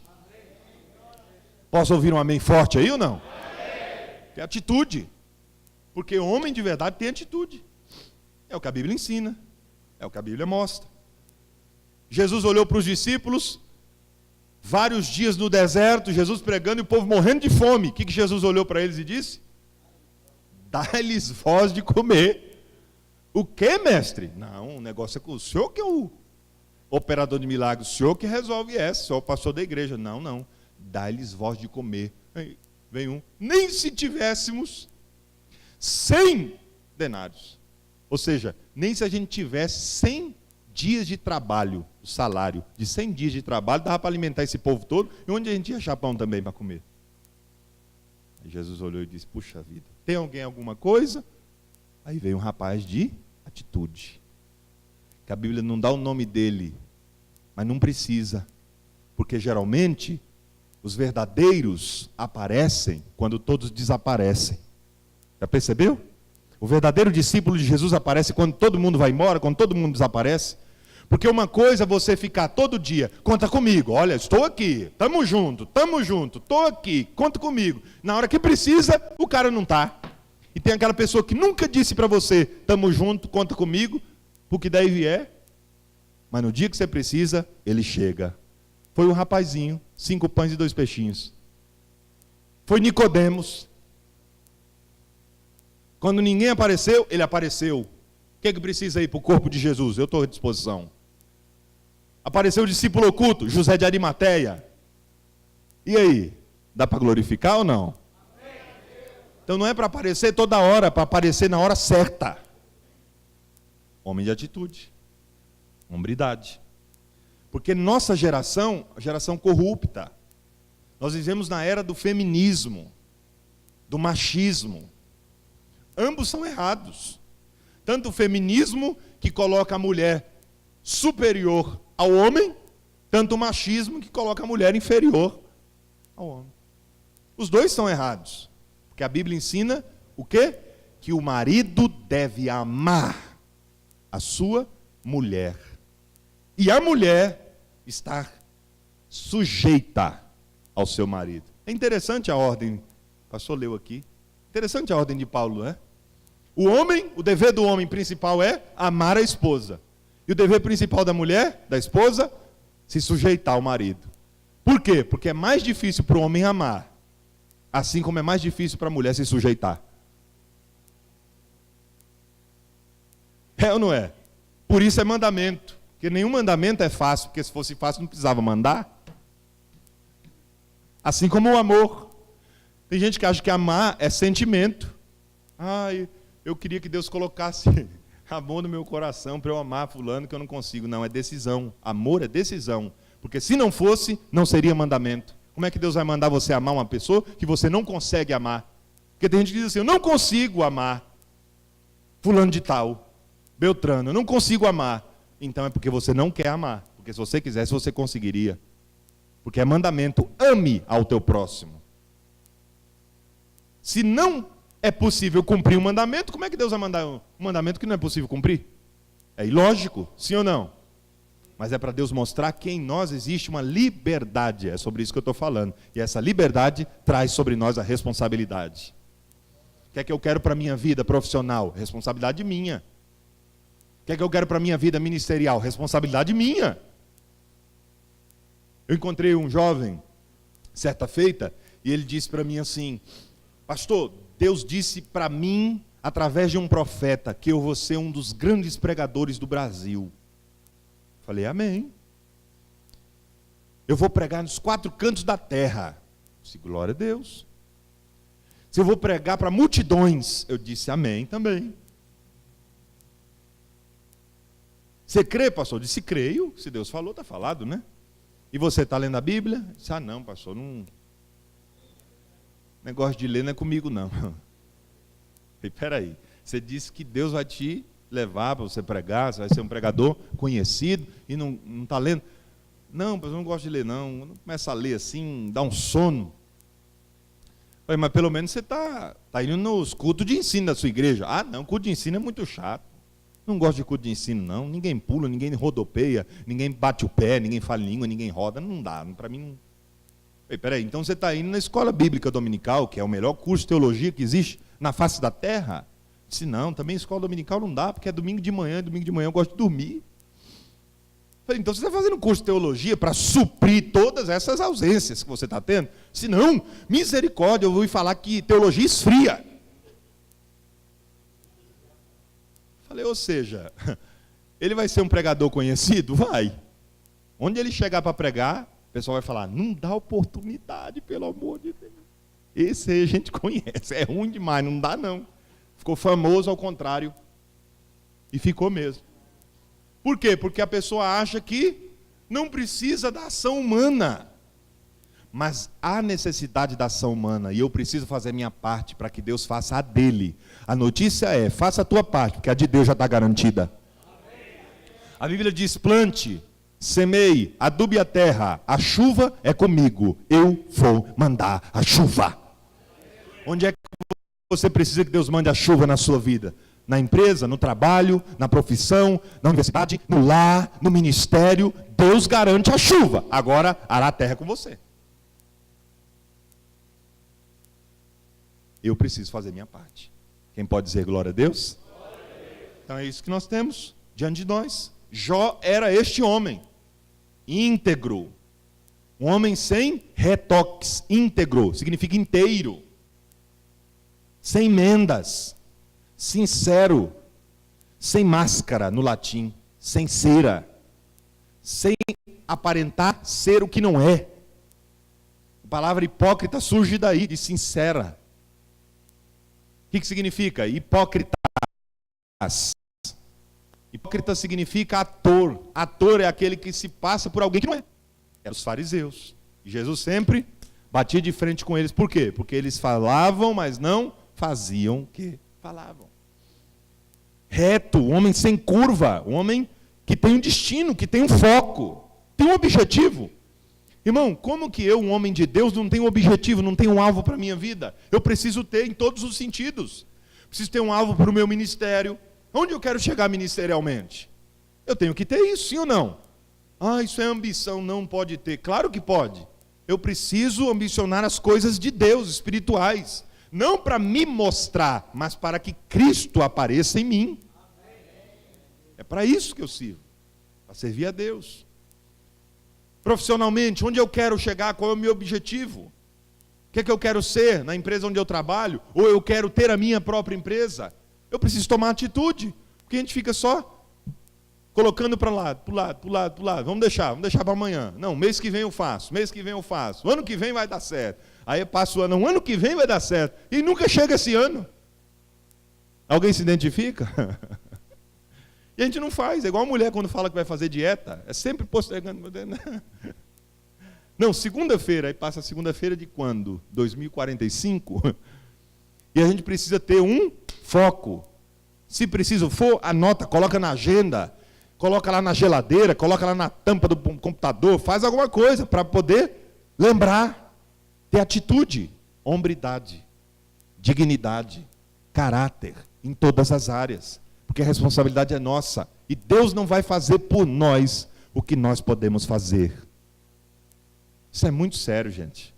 Posso ouvir um amém forte aí ou não? Tem atitude. Porque homem de verdade tem atitude. É o que a Bíblia ensina. É o que a Bíblia mostra. Jesus olhou para os discípulos, vários dias no deserto, Jesus pregando e o povo morrendo de fome. O que Jesus olhou para eles e disse? Dá-lhes voz de comer. O que, mestre? Não, o negócio é com o senhor que é o operador de milagres, o senhor que resolve essa, o senhor é o pastor da igreja. Não, dá-lhes voz de comer. Aí vem um, nem se tivéssemos 100 denários. Ou seja, nem se a gente tivesse 100 dias de trabalho, o salário de 100 dias de trabalho, dava para alimentar esse povo todo, e onde a gente ia achar pão também para comer? Aí Jesus olhou e disse, puxa vida, tem alguém alguma coisa? Aí veio um rapaz de atitude, que a Bíblia não dá o nome dele, mas não precisa, porque geralmente os verdadeiros aparecem quando todos desaparecem. Já percebeu? O verdadeiro discípulo de Jesus aparece quando todo mundo vai embora, quando todo mundo desaparece. Porque uma coisa é você ficar todo dia, conta comigo, olha, estou aqui, tamo junto, estou aqui, conta comigo. Na hora que precisa, o cara não está. E tem aquela pessoa que nunca disse para você, tamo junto, conta comigo, porque daí vier. Mas no dia que você precisa, ele chega. Foi um rapazinho, 5 pães e 2 peixinhos. Foi Nicodemos. Quando ninguém apareceu, ele apareceu. O que precisa ir para o corpo de Jesus? Eu estou à disposição. Apareceu o discípulo oculto, José de Arimateia. E aí? Dá para glorificar ou não? Então não é para aparecer toda hora, é para aparecer na hora certa. Homem de atitude. Hombridade. Porque nossa geração, a geração corrupta, nós vivemos na era do feminismo, do machismo. Ambos são errados. Tanto o feminismo, que coloca a mulher superior ao homem, tanto o machismo, que coloca a mulher inferior ao homem. Os dois são errados. Porque a Bíblia ensina o quê? Que o marido deve amar a sua mulher. E a mulher estar sujeita ao seu marido. É interessante a ordem, o pastor leu aqui. Interessante a ordem de Paulo, não é? O homem, o dever do homem principal é amar a esposa. E o dever principal da mulher, da esposa, se sujeitar ao marido. Por quê? Porque é mais difícil para o homem amar, assim como é mais difícil para a mulher se sujeitar. É ou não é? Por isso é mandamento. Porque nenhum mandamento é fácil, porque se fosse fácil não precisava mandar. Assim como o amor. Tem gente que acha que amar é sentimento. Eu queria que Deus colocasse amor no meu coração para eu amar fulano que eu não consigo. Não, é decisão. Amor é decisão. Porque se não fosse, não seria mandamento. Como é que Deus vai mandar você amar uma pessoa que você não consegue amar? Porque tem gente que diz assim, eu não consigo amar fulano de tal, Beltrano, eu não consigo amar. Então é porque você não quer amar. Porque se você quisesse, você conseguiria. Porque é mandamento, ame ao teu próximo. Se não é possível cumprir um mandamento, como é que Deus vai mandar um mandamento que não é possível cumprir? É ilógico, sim ou não? Mas é para Deus mostrar que em nós existe uma liberdade. É sobre isso que eu estou falando. E essa liberdade traz sobre nós a responsabilidade. O que é que eu quero para a minha vida profissional? Responsabilidade minha. O que é que eu quero para a minha vida ministerial? Responsabilidade minha. Eu encontrei um jovem, certa feita, e ele disse para mim assim, pastor, Deus disse para mim, através de um profeta, que eu vou ser um dos grandes pregadores do Brasil. Falei, amém. Eu vou pregar nos 4 cantos da terra. Eu disse, glória a Deus. Se eu vou pregar para multidões, eu disse, amém também. Você crê, pastor? Eu disse, creio. Se Deus falou, está falado, né? E você está lendo a Bíblia? Eu disse, não, pastor, não... Negócio de ler não é comigo, não. Espera aí, você disse que Deus vai te levar para você pregar, você vai ser um pregador conhecido e não está lendo? Não, eu não gosto de ler, não. Começa a ler assim, dá um sono. Falei, mas pelo menos você está indo nos cultos de ensino da sua igreja. Não, culto de ensino é muito chato. Não gosto de culto de ensino, não. Ninguém pula, ninguém rodopeia, ninguém bate o pé, ninguém fala língua, ninguém roda. Não dá, para mim não. Falei, peraí, então você está indo na escola bíblica dominical, que é o melhor curso de teologia que existe na face da terra? Disse, não, também escola dominical não dá, porque é domingo de manhã eu gosto de dormir. Falei, então você está fazendo um curso de teologia para suprir todas essas ausências que você está tendo? Se não, misericórdia, eu vou falar que teologia esfria. Falei, ou seja, ele vai ser um pregador conhecido? Vai. Onde ele chegar para pregar, o pessoal vai falar, não dá oportunidade, pelo amor de Deus. Esse aí a gente conhece, é ruim demais, não dá não. Ficou famoso ao contrário. E ficou mesmo. Por quê? Porque a pessoa acha que não precisa da ação humana. Mas há necessidade da ação humana. E eu preciso fazer a minha parte para que Deus faça a dele. A notícia é, faça a tua parte, porque a de Deus já está garantida. A Bíblia diz, plante, semeie, adube a terra. A chuva é comigo. Eu vou mandar a chuva. Onde é que você precisa que Deus mande a chuva na sua vida? Na empresa, no trabalho, na profissão, na universidade, no lar, no ministério. Deus garante a chuva. Agora, ará a terra com você. Eu preciso fazer minha parte. Quem pode dizer glória a Deus? Glória a Deus. Então é isso que nós temos diante de nós. Jó era este homem, íntegro. Um homem sem retoques. Íntegro significa inteiro. Sem emendas, sincero, sem máscara no latim, sem cera, sem aparentar ser o que não é. A palavra hipócrita surge daí, de sincera. O que significa? Hipócritas. Hipócrita significa ator. Ator é aquele que se passa por alguém que não é. Eram os fariseus. E Jesus sempre batia de frente com eles. Por quê? Porque eles falavam, mas não faziam o que falavam. Reto, um homem sem curva, um homem que tem um destino, que tem um foco, tem um objetivo. Irmão, como que eu, um homem de Deus, não tenho um objetivo, não tenho um alvo para a minha vida? Eu preciso ter em todos os sentidos. Preciso ter um alvo para o meu ministério. Onde eu quero chegar ministerialmente? Eu tenho que ter isso, sim ou não? Isso é ambição, não pode ter. Claro que pode. Eu preciso ambicionar as coisas de Deus, espirituais. não para me mostrar, mas para que Cristo apareça em mim. É para isso que eu sirvo, para servir a Deus. Profissionalmente, onde eu quero chegar, qual é o meu objetivo? O que é que eu quero ser na empresa onde eu trabalho? Ou eu quero ter a minha própria empresa? Eu preciso tomar atitude, porque a gente fica só colocando para lá, para o lado, para o lado, para o lado. Vamos deixar para amanhã. Não, mês que vem eu faço, mês que vem eu faço. O ano que vem vai dar certo. Aí passa o ano que vem vai dar certo. E nunca chega esse ano. Alguém se identifica? E a gente não faz. É igual a mulher quando fala que vai fazer dieta. É sempre postergando. Não, segunda-feira. Aí passa a segunda-feira de quando? 2045. E a gente precisa ter um foco. Se preciso for, anota, coloca na agenda. Coloca lá na geladeira, coloca lá na tampa do computador, faz alguma coisa para poder lembrar, ter atitude, hombridade, dignidade, caráter, em todas as áreas, porque a responsabilidade é nossa, e Deus não vai fazer por nós o que nós podemos fazer. Isso é muito sério, gente.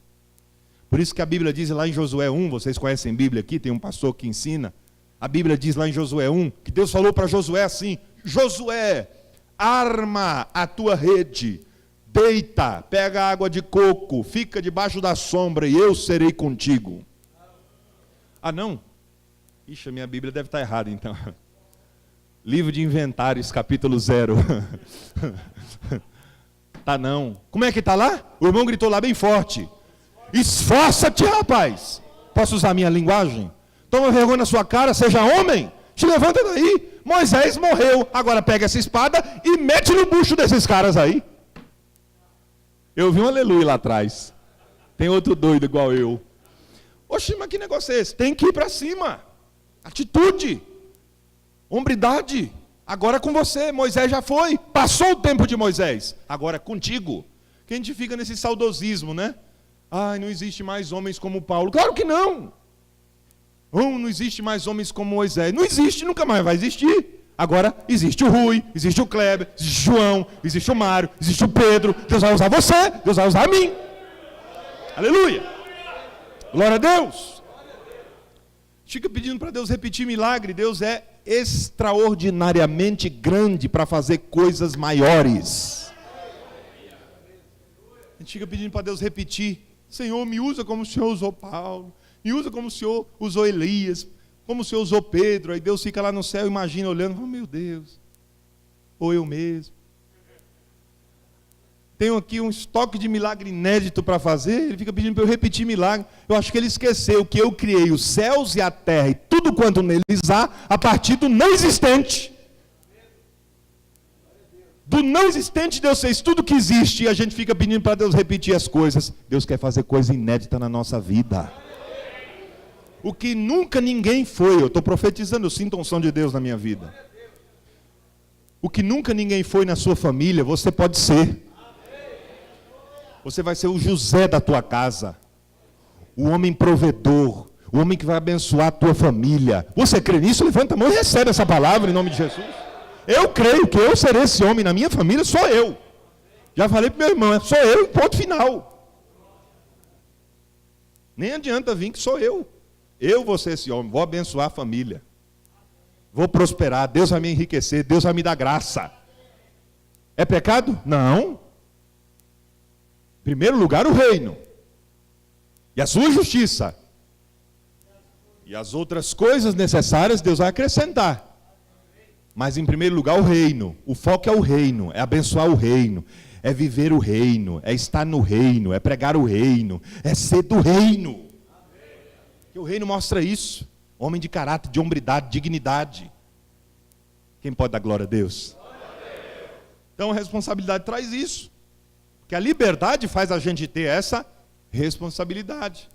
Por isso que a Bíblia diz lá em Josué 1, vocês conhecem a Bíblia aqui, tem um pastor que ensina, a Bíblia diz lá em Josué 1, que Deus falou para Josué assim: Josué, arma a tua rede, deita, pega água de coco, fica debaixo da sombra e eu serei contigo. Ah, não? Ixi, a minha Bíblia deve estar errada então. Livro de Inventários, capítulo 0. Tá não. Como é que está lá? O irmão gritou lá bem forte: esforça-te, rapaz. Posso usar a minha linguagem? Toma vergonha na sua cara, seja homem. Te levanta daí. Moisés morreu. Agora pega essa espada e mete no bucho desses caras aí. Eu vi um aleluia lá atrás. Tem outro doido igual eu. Oxi, mas que negócio é esse? Tem que ir para cima. Atitude. Hombridade. Agora é com você. Moisés já foi. Passou o tempo de Moisés. Agora é contigo. Que a gente fica nesse saudosismo, né? Ai, não existe mais homens como Paulo. Claro que não. Não existe mais homens como Moisés. Não existe, nunca mais vai existir. Agora existe o Rui, existe o Kleber, existe o João, existe o Mário, existe o Pedro. Deus vai usar você, Deus vai usar a mim. Aleluia. Glória a Deus. Fica pedindo para Deus repetir milagre. Deus é extraordinariamente grande para fazer coisas maiores. A gente fica pedindo para Deus repetir: Senhor, me usa como o Senhor usou Paulo. Me usa como o Senhor usou Elias, como o Senhor usou Pedro. Aí Deus fica lá no céu, imagina, olhando: oh, meu Deus, ou eu mesmo. Tenho aqui um estoque de milagre inédito para fazer. Ele fica pedindo para eu repetir milagre. Eu acho que ele esqueceu que eu criei os céus e a terra e tudo quanto neles há, a partir do não existente. Do não existente Deus fez tudo que existe, e a gente fica pedindo para Deus repetir as coisas. Deus quer fazer coisa inédita na nossa vida. O que nunca ninguém foi, eu estou profetizando, eu sinto a unção de Deus na minha vida. O que nunca ninguém foi na sua família, você pode ser. Você vai ser o José da tua casa, o homem provedor, o homem que vai abençoar a tua família. Você crê nisso? Levanta a mão e recebe essa palavra em nome de Jesus. Eu creio que eu serei esse homem na minha família, sou eu. Já falei para meu irmão, sou eu, ponto final. Nem adianta vir que sou eu. Eu vou ser esse homem, vou abençoar a família. Vou prosperar, Deus vai me enriquecer, Deus vai me dar graça. É pecado? Não. Em primeiro lugar, o reino. E a sua justiça. E as outras coisas necessárias Deus vai acrescentar. Mas em primeiro lugar o reino. O foco é o reino, é abençoar o reino. É viver o reino, é estar no reino, é pregar o reino, é ser do reino. O reino mostra isso. Homem de caráter, de hombridade, dignidade. Quem pode dar glória a Deus? Então a responsabilidade traz isso. Porque a liberdade faz a gente ter essa responsabilidade.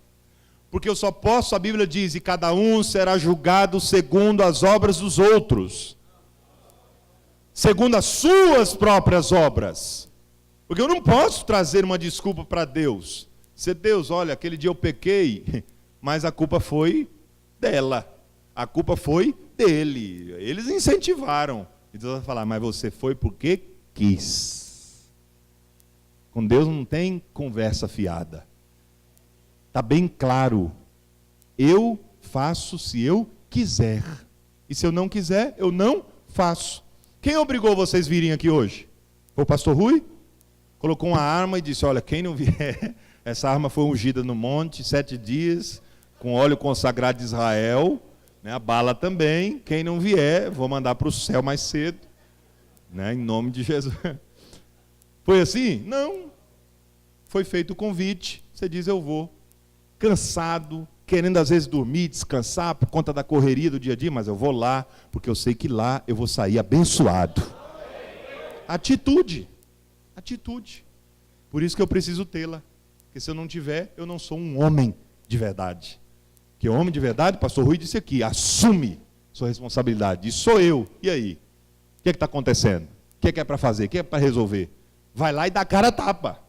Porque eu só posso, a Bíblia diz, e cada um será julgado segundo as obras dos outros. Segundo as suas próprias obras. Porque eu não posso trazer uma desculpa para Deus. Se Deus, olha, aquele dia eu pequei, mas a culpa foi dela. A culpa foi dele. Eles incentivaram. E Deus vai falar: mas você foi porque quis. Com Deus não tem conversa fiada. Está bem claro. eu faço se eu quiser. E se eu não quiser, eu não faço. Quem obrigou vocês a virem aqui hoje? Foi o pastor Rui? Colocou uma arma e disse, olha, quem não vier, essa arma foi ungida no monte, 7 dias, com óleo consagrado de Israel, né, a bala também, quem não vier, vou mandar para o céu mais cedo, né, em nome de Jesus. Foi assim? Não. Foi feito o convite, você diz, eu vou. Cansado, querendo às vezes dormir, descansar, por conta da correria do dia a dia, mas eu vou lá, porque eu sei que lá eu vou sair abençoado. Atitude. Atitude. Por isso que eu preciso tê-la. Porque se eu não tiver, eu não sou um homem de verdade. Porque homem de verdade, o pastor Rui disse aqui, assume sua responsabilidade. E sou eu. E aí? O que está acontecendo? O que é para fazer? O que é para resolver? Vai lá e dá a cara a tapa.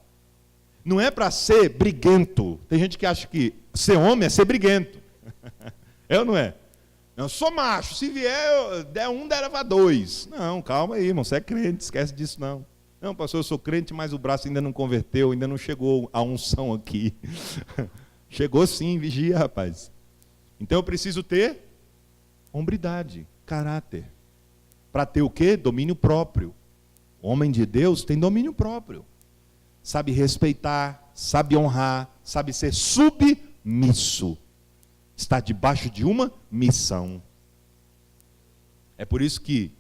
Não é para ser briguento. Tem gente que acha que ser homem é ser briguento. É ou não é? Eu sou macho. Se vier, der um, dava 2. Não, calma aí, irmão. Você é crente, esquece disso não. Não, pastor, eu sou crente, mas o braço ainda não converteu, ainda não chegou a unção aqui. Chegou sim, vigia, rapaz. Então eu preciso ter hombridade, caráter. Para ter o quê? Domínio próprio. O homem de Deus tem domínio próprio. Sabe respeitar, sabe honrar, sabe ser submisso. Está debaixo de uma missão. É por isso que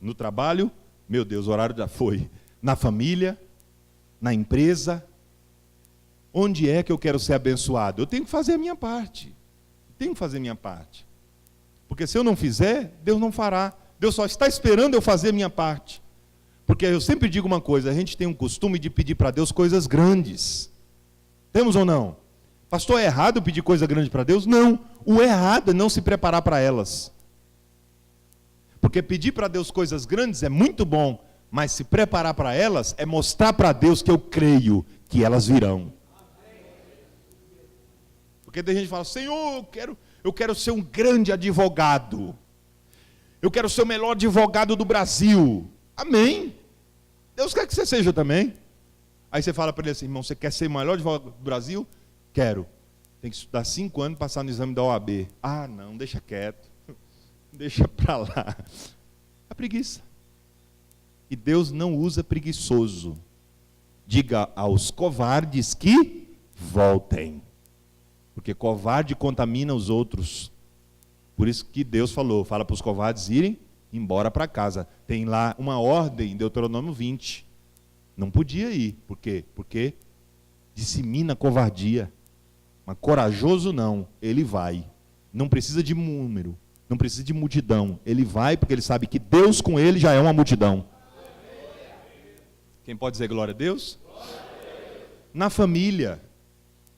no trabalho, meu Deus, o horário já foi. Na família, na empresa, onde é que eu quero ser abençoado? Eu tenho que fazer a minha parte. Tenho que fazer a minha parte. Porque se eu não fizer, Deus não fará. Deus só está esperando eu fazer a minha parte. Porque eu sempre digo uma coisa, a gente tem um costume de pedir para Deus coisas grandes. Temos ou não? Pastor, é errado pedir coisa grande para Deus? Não. O errado é não se preparar para elas. Porque pedir para Deus coisas grandes é muito bom. Mas se preparar para elas é mostrar para Deus que eu creio que elas virão. Porque tem gente que fala, Senhor, eu quero ser um grande advogado. Eu quero ser o melhor advogado do Brasil. Amém. Deus quer que você seja também. Aí você fala para ele assim, irmão, você quer ser o melhor advogado do Brasil? Quero. Tem que estudar 5 anos, passar no exame da OAB. Ah, não, deixa quieto. Deixa para lá. A preguiça. E Deus não usa preguiçoso. Diga aos covardes que voltem. Porque covarde contamina os outros. Por isso que Deus fala para os covardes irem embora para casa. Tem lá uma ordem em Deuteronômio 20. Não podia ir. Por quê? Porque dissemina covardia. Mas corajoso não, ele vai. Não precisa de número, não precisa de multidão. Ele vai porque ele sabe que Deus com ele já é uma multidão. Quem pode dizer glória a Deus? Glória a Deus. Na família,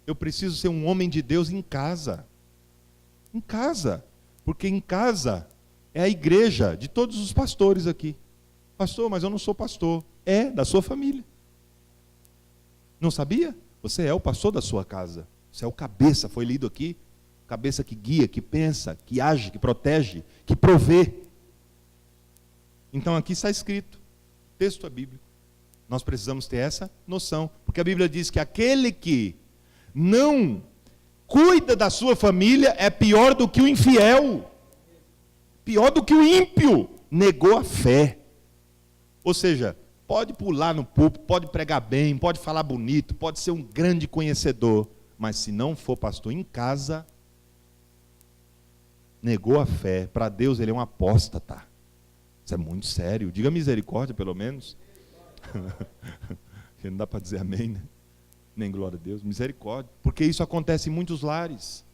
eu preciso ser um homem de Deus em casa. Em casa. Porque em casa é a igreja de todos os pastores aqui. Pastor, mas eu não sou pastor. É da sua família. Não sabia? Você é o pastor da sua casa. Você é o cabeça, foi lido aqui. Cabeça que guia, que pensa, que age, que protege, que provê. Então aqui está escrito. O texto é bíblico. Nós precisamos ter essa noção. Porque a Bíblia diz que aquele que não cuida da sua família é pior do que o infiel. Pior do que o ímpio. Negou a fé. Ou seja, pode pular no púlpito, pode pregar bem, pode falar bonito, pode ser um grande conhecedor. Mas se não for pastor em casa, negou a fé. Para Deus ele é um apóstata. Isso é muito sério. Diga misericórdia pelo menos. Não dá para dizer amém, né? Nem glória a Deus, misericórdia. Porque isso acontece em muitos lares.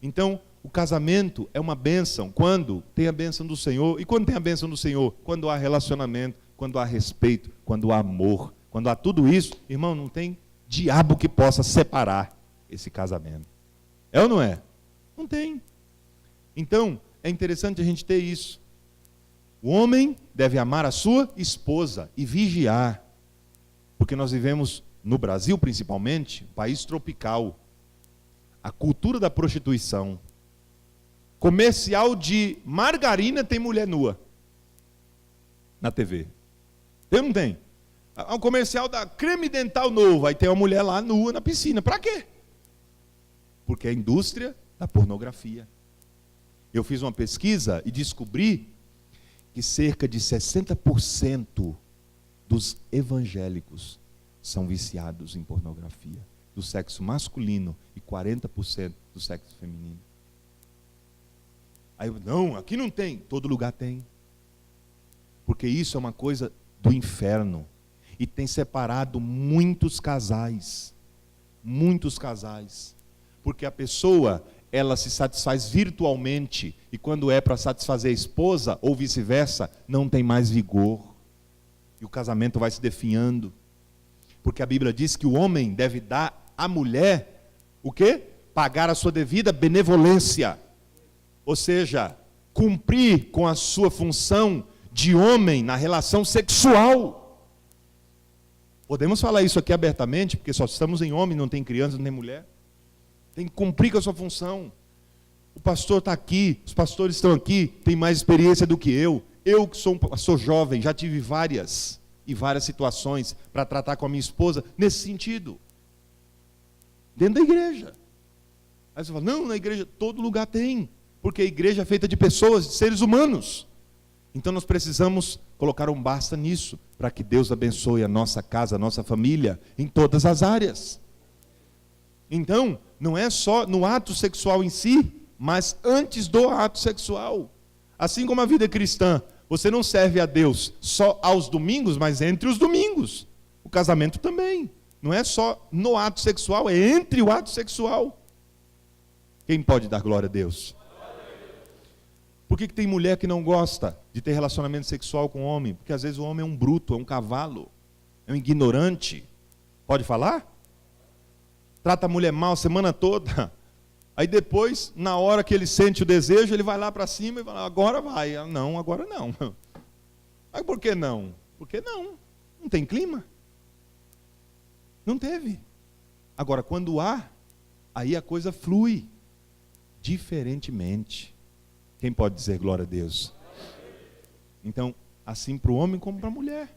Então, o casamento é uma bênção quando tem a bênção do Senhor. E quando tem a bênção do Senhor? Quando há relacionamento, quando há respeito, quando há amor. Quando há tudo isso, irmão, não tem diabo que possa separar esse casamento. É ou não é? Não tem. Então, é interessante a gente ter isso. O homem deve amar a sua esposa e vigiar. Porque nós vivemos, no Brasil principalmente, um país tropical. A cultura da prostituição. Comercial de margarina tem mulher nua. Na TV. Tem ou não tem? Um comercial da creme dental novo. Aí tem uma mulher lá nua na piscina. Para quê? Porque a indústria Da pornografia. Eu fiz uma pesquisa e descobri que cerca de 60% dos evangélicos são viciados em pornografia, do sexo masculino, e 40% do sexo feminino. Aí eu, não, aqui não tem. Todo lugar tem. Porque isso é uma coisa do inferno. E tem separado muitos casais. Muitos casais. Porque a pessoa, ela se satisfaz virtualmente, e quando é para satisfazer a esposa, ou vice-versa, não tem mais vigor. E o casamento vai se definhando. Porque a Bíblia diz que o homem deve dar à mulher, o quê? Pagar a sua devida benevolência. Ou seja, cumprir com a sua função de homem na relação sexual. Podemos falar isso aqui abertamente, porque só estamos em homem, não tem criança, não tem mulher. Tem que cumprir com a sua função. O pastor está aqui, os pastores estão aqui, tem mais experiência do que eu. Eu que sou um pastor jovem, já tive várias situações para tratar com a minha esposa nesse sentido. Dentro da igreja. Aí você fala, não, na igreja, todo lugar tem. Porque a igreja é feita de pessoas, de seres humanos. Então nós precisamos colocar um basta nisso, para que Deus abençoe a nossa casa, a nossa família, em todas as áreas. Então, não é só no ato sexual em si, mas antes do ato sexual. Assim como a vida cristã, você não serve a Deus só aos domingos, mas entre os domingos. O casamento também. Não é só no ato sexual, é entre o ato sexual. Quem pode dar glória a Deus? Por que tem mulher que não gosta de ter relacionamento sexual com o homem? Porque às vezes o homem é um bruto, é um cavalo, é um ignorante. Pode falar? Trata a mulher mal a semana toda. Aí depois, na hora que ele sente o desejo, ele vai lá para cima e fala, agora vai. Não, agora não. Mas por que não? Porque não. Não tem clima. Não teve. Agora, quando há, aí a coisa flui diferentemente. Quem pode dizer glória a Deus? Então, assim para o homem como para a mulher.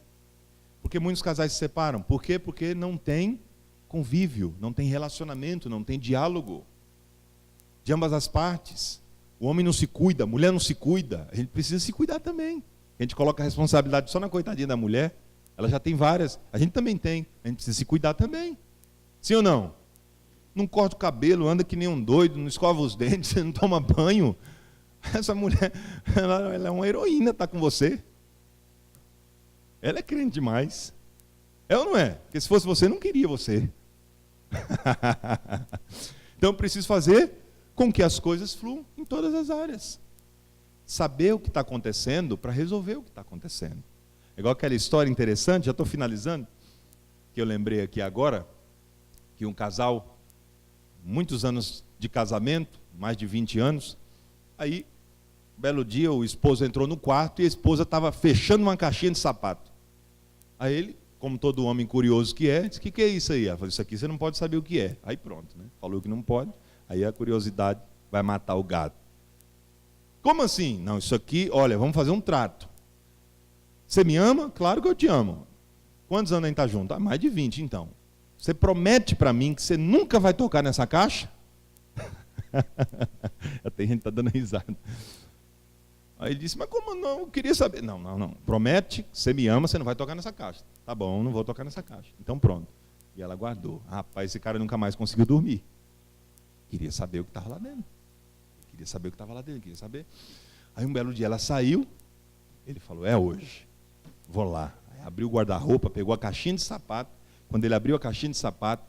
Porque muitos casais se separam. Por quê? Porque não tem convívio, não tem relacionamento, não tem diálogo. De ambas as partes. O homem não se cuida, a mulher não se cuida. A gente precisa se cuidar também. A gente coloca a responsabilidade só na coitadinha da mulher. Ela já tem várias. A gente também tem. A gente precisa se cuidar também. Sim ou não? Não corta o cabelo, anda que nem um doido, não escova os dentes, não toma banho. Essa mulher, ela é uma heroína, está com você. Ela é crente demais. É ou não é? Porque se fosse você, não queria você. Então, preciso fazer com que as coisas fluam em todas as áreas. Saber o que está acontecendo para resolver o que está acontecendo. É igual aquela história interessante, já estou finalizando, que eu lembrei aqui agora, que um casal, muitos anos de casamento, mais de 20 anos, aí, um belo dia, o esposo entrou no quarto e a esposa estava fechando uma caixinha de sapato. Aí ele, como todo homem curioso que é, disse, o que é isso aí? Ela falou, isso aqui você não pode saber o que é. Aí pronto, né? Falou que não pode, aí a curiosidade vai matar o gato. Como assim? Não, isso aqui, olha, vamos fazer um trato. Você me ama? Claro que eu te amo. Quantos anos a gente está junto? Ah, mais de 20, então. Você promete para mim que você nunca vai tocar nessa caixa? Tem gente que está dando risada. Aí ele disse, mas como não? Eu queria saber. Não. Promete, você me ama, você não vai tocar nessa caixa. Tá bom, não vou tocar nessa caixa. Então pronto. E ela guardou. Rapaz, esse cara nunca mais conseguiu dormir. Queria saber o que estava lá dentro. Queria saber o que estava lá dentro, queria saber. Aí um belo dia ela saiu, ele falou, é hoje, vou lá. Aí abriu o guarda-roupa, pegou a caixinha de sapato. Quando ele abriu a caixinha de sapato,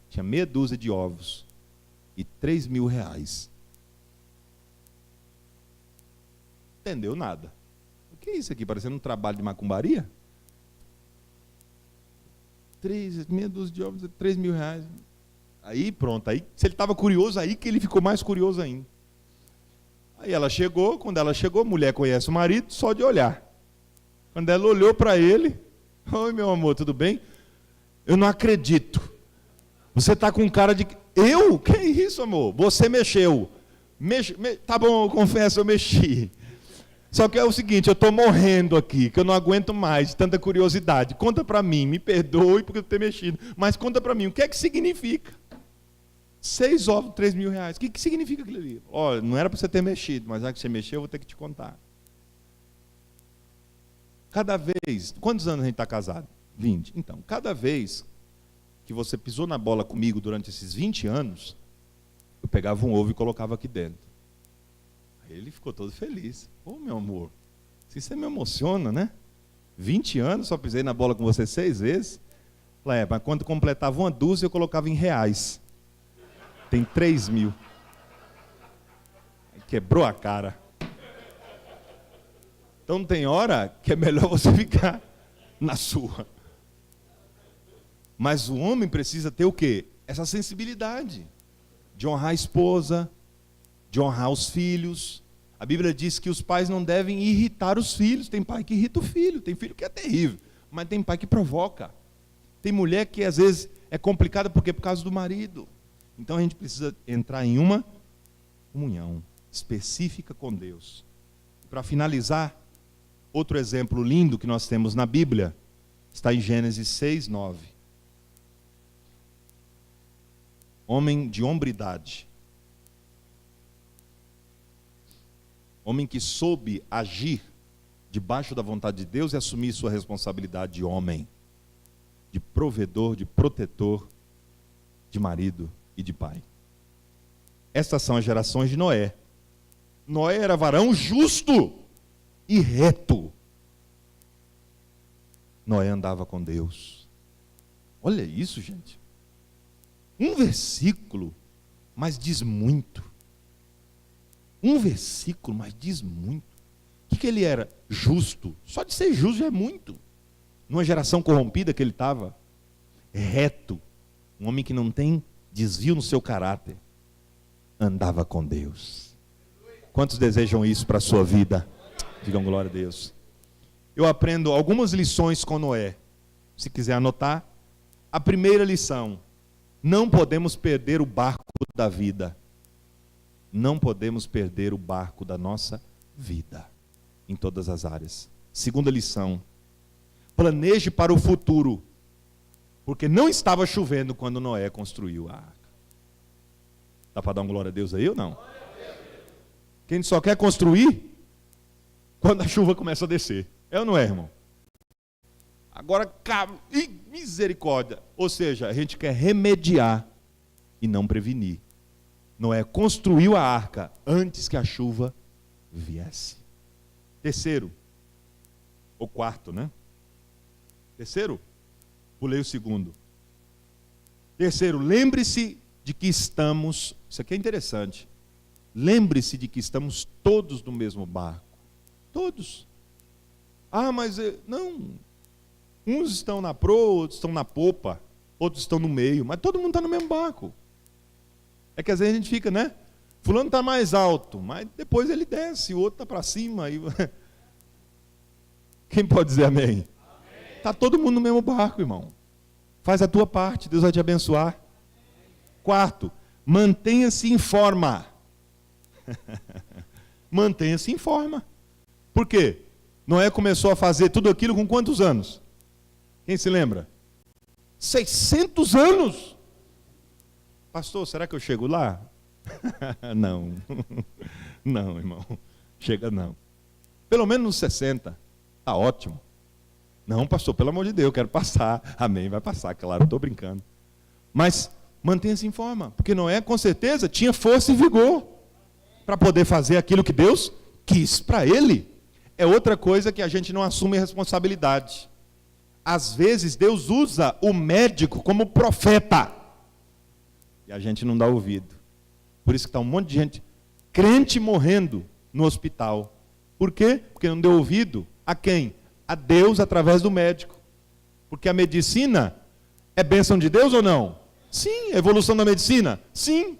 tinha meia dúzia de ovos e R$3.000. Entendeu nada. O que é isso aqui? Parecendo um trabalho de macumbaria? Meia dúzia de ovos, R$3.000. Aí pronto, aí, se ele estava curioso, aí que ele ficou mais curioso ainda. Aí ela chegou, quando ela chegou, a mulher conhece o marido só de olhar. Quando ela olhou para ele, oi meu amor, tudo bem? Eu não acredito. Você está com cara de... Eu? Que é isso, amor? Você mexeu. Tá bom, eu confesso, eu mexi. Só que é o seguinte, eu estou morrendo aqui, que eu não aguento mais de tanta curiosidade. Conta para mim, me perdoe por eu ter mexido, mas conta para mim, o que é que significa? 6 ovos, 3 mil reais. O que significa aquilo ali? Olha, não era para você ter mexido, mas já que você mexeu, eu vou ter que te contar. Cada vez, quantos anos a gente está casado? 20. Então, cada vez que você pisou na bola comigo durante esses 20 anos, eu pegava um ovo e colocava aqui dentro. Aí ele ficou todo feliz. Ô, meu amor, se você me emociona, né? 20 anos, só pisei na bola com você 6 vezes. Falei, mas quando completava uma dúzia, eu colocava em reais. Tem 3 mil. Quebrou a cara. Então tem hora que é melhor você ficar na sua. Mas o homem precisa ter o quê? Essa sensibilidade de honrar a esposa, de honrar os filhos. A Bíblia diz que os pais não devem irritar os filhos. Tem pai que irrita o filho, tem filho que é terrível, mas tem pai que provoca. Tem mulher que às vezes é complicada por causa do marido. Então a gente precisa entrar em uma comunhão específica com Deus. Para finalizar, outro exemplo lindo que nós temos na Bíblia está em Gênesis 6, 9. Homem de hombridade. Homem que soube agir debaixo da vontade de Deus e assumir sua responsabilidade de homem, de provedor, de protetor, de marido e de pai. Estas são as gerações de Noé. Noé era varão justo e reto. Noé andava com Deus. Olha isso, gente. Um versículo, mas diz muito. Um versículo, mas diz muito. O que ele era? Justo. Só de ser justo já é muito. Numa geração corrompida que ele estava. Reto. Um homem que não tem desvio no seu caráter. Andava com Deus. Quantos desejam isso para a sua vida? Digam glória a Deus. Eu aprendo algumas lições com Noé. Se quiser anotar. A primeira lição. Não podemos perder o barco da vida. Não podemos perder o barco da nossa vida. Em todas as áreas. Segunda lição. Planeje para o futuro. Porque não estava chovendo quando Noé construiu a arca. Dá para dar uma glória a Deus aí ou não? Quem só quer construir quando a chuva começa a descer. É ou não é, irmão? Agora, misericórdia. Ou seja, a gente quer remediar e não prevenir. Noé construiu a arca antes que a chuva viesse. Terceiro, ou quarto, né? Terceiro, pulei o segundo. Terceiro, lembre-se de que estamos, isso aqui é interessante, lembre-se de que estamos todos no mesmo barco. Todos. Ah, mas não, uns estão na proa, outros estão na popa, outros estão no meio, mas todo mundo está no mesmo barco. É que às vezes a gente fica, né? Fulano está mais alto, mas depois ele desce, o outro está para cima. E... Quem pode dizer amém? Está todo mundo no mesmo barco, irmão. Faz a tua parte, Deus vai te abençoar. Quarto, mantenha-se em forma. Mantenha-se em forma. Por quê? Noé começou a fazer tudo aquilo com quantos anos? Quem se lembra? 600 anos. Pastor, será que eu chego lá? Não. Não, irmão. Chega não. Pelo menos nos 60. Está ótimo. Não, pastor, pelo amor de Deus, eu quero passar. Amém, vai passar, claro, estou brincando. Mas mantenha-se em forma. Porque Noé, com certeza, tinha força e vigor para poder fazer aquilo que Deus quis para ele. É outra coisa que a gente não assume responsabilidade. Às vezes, Deus usa o médico como profeta. E a gente não dá ouvido. Por isso que está um monte de gente, crente morrendo no hospital. Por quê? Porque não deu ouvido a quem? A Deus através do médico. Porque a medicina é bênção de Deus ou não? Sim. Evolução da medicina? Sim.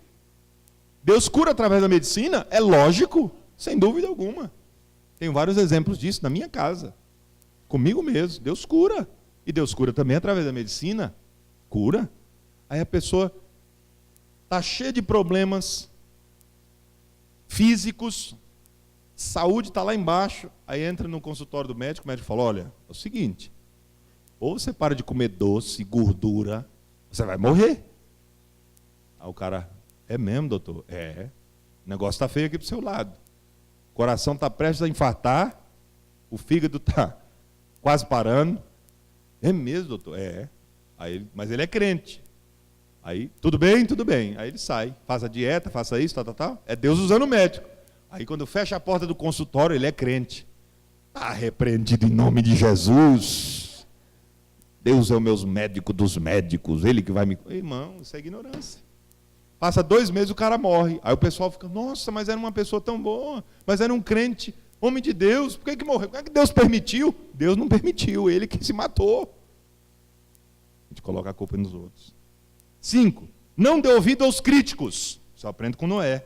Deus cura através da medicina? É lógico, sem dúvida alguma. Tenho vários exemplos disso na minha casa. Comigo mesmo. Deus cura. E Deus cura também através da medicina. Cura. Aí a pessoa está cheia de problemas físicos, saúde está lá embaixo, aí entra no consultório do médico, o médico fala, olha, é o seguinte, ou você para de comer doce, gordura, você vai morrer. Aí o cara, é mesmo, doutor? É. O negócio está feio aqui pro seu lado. O coração está prestes a infartar, o fígado está quase parando. É mesmo, doutor? É. Aí, mas ele é crente. Aí, tudo bem, tudo bem. Aí ele sai, faz a dieta, faça isso, tal, tal, tal. É Deus usando o médico. Aí quando fecha a porta do consultório, ele é crente. Está repreendido em nome de Jesus. Deus é o meu médico dos médicos, ele que vai me... Irmão, isso é ignorância. Passa 2 meses, o cara morre. Aí o pessoal fica, nossa, mas era uma pessoa tão boa, mas era um crente, homem de Deus, por que morreu? Por que Deus permitiu? Deus não permitiu, ele que se matou. A gente coloca a culpa nos outros. 5. Não dê ouvido aos críticos. Só aprende com Noé.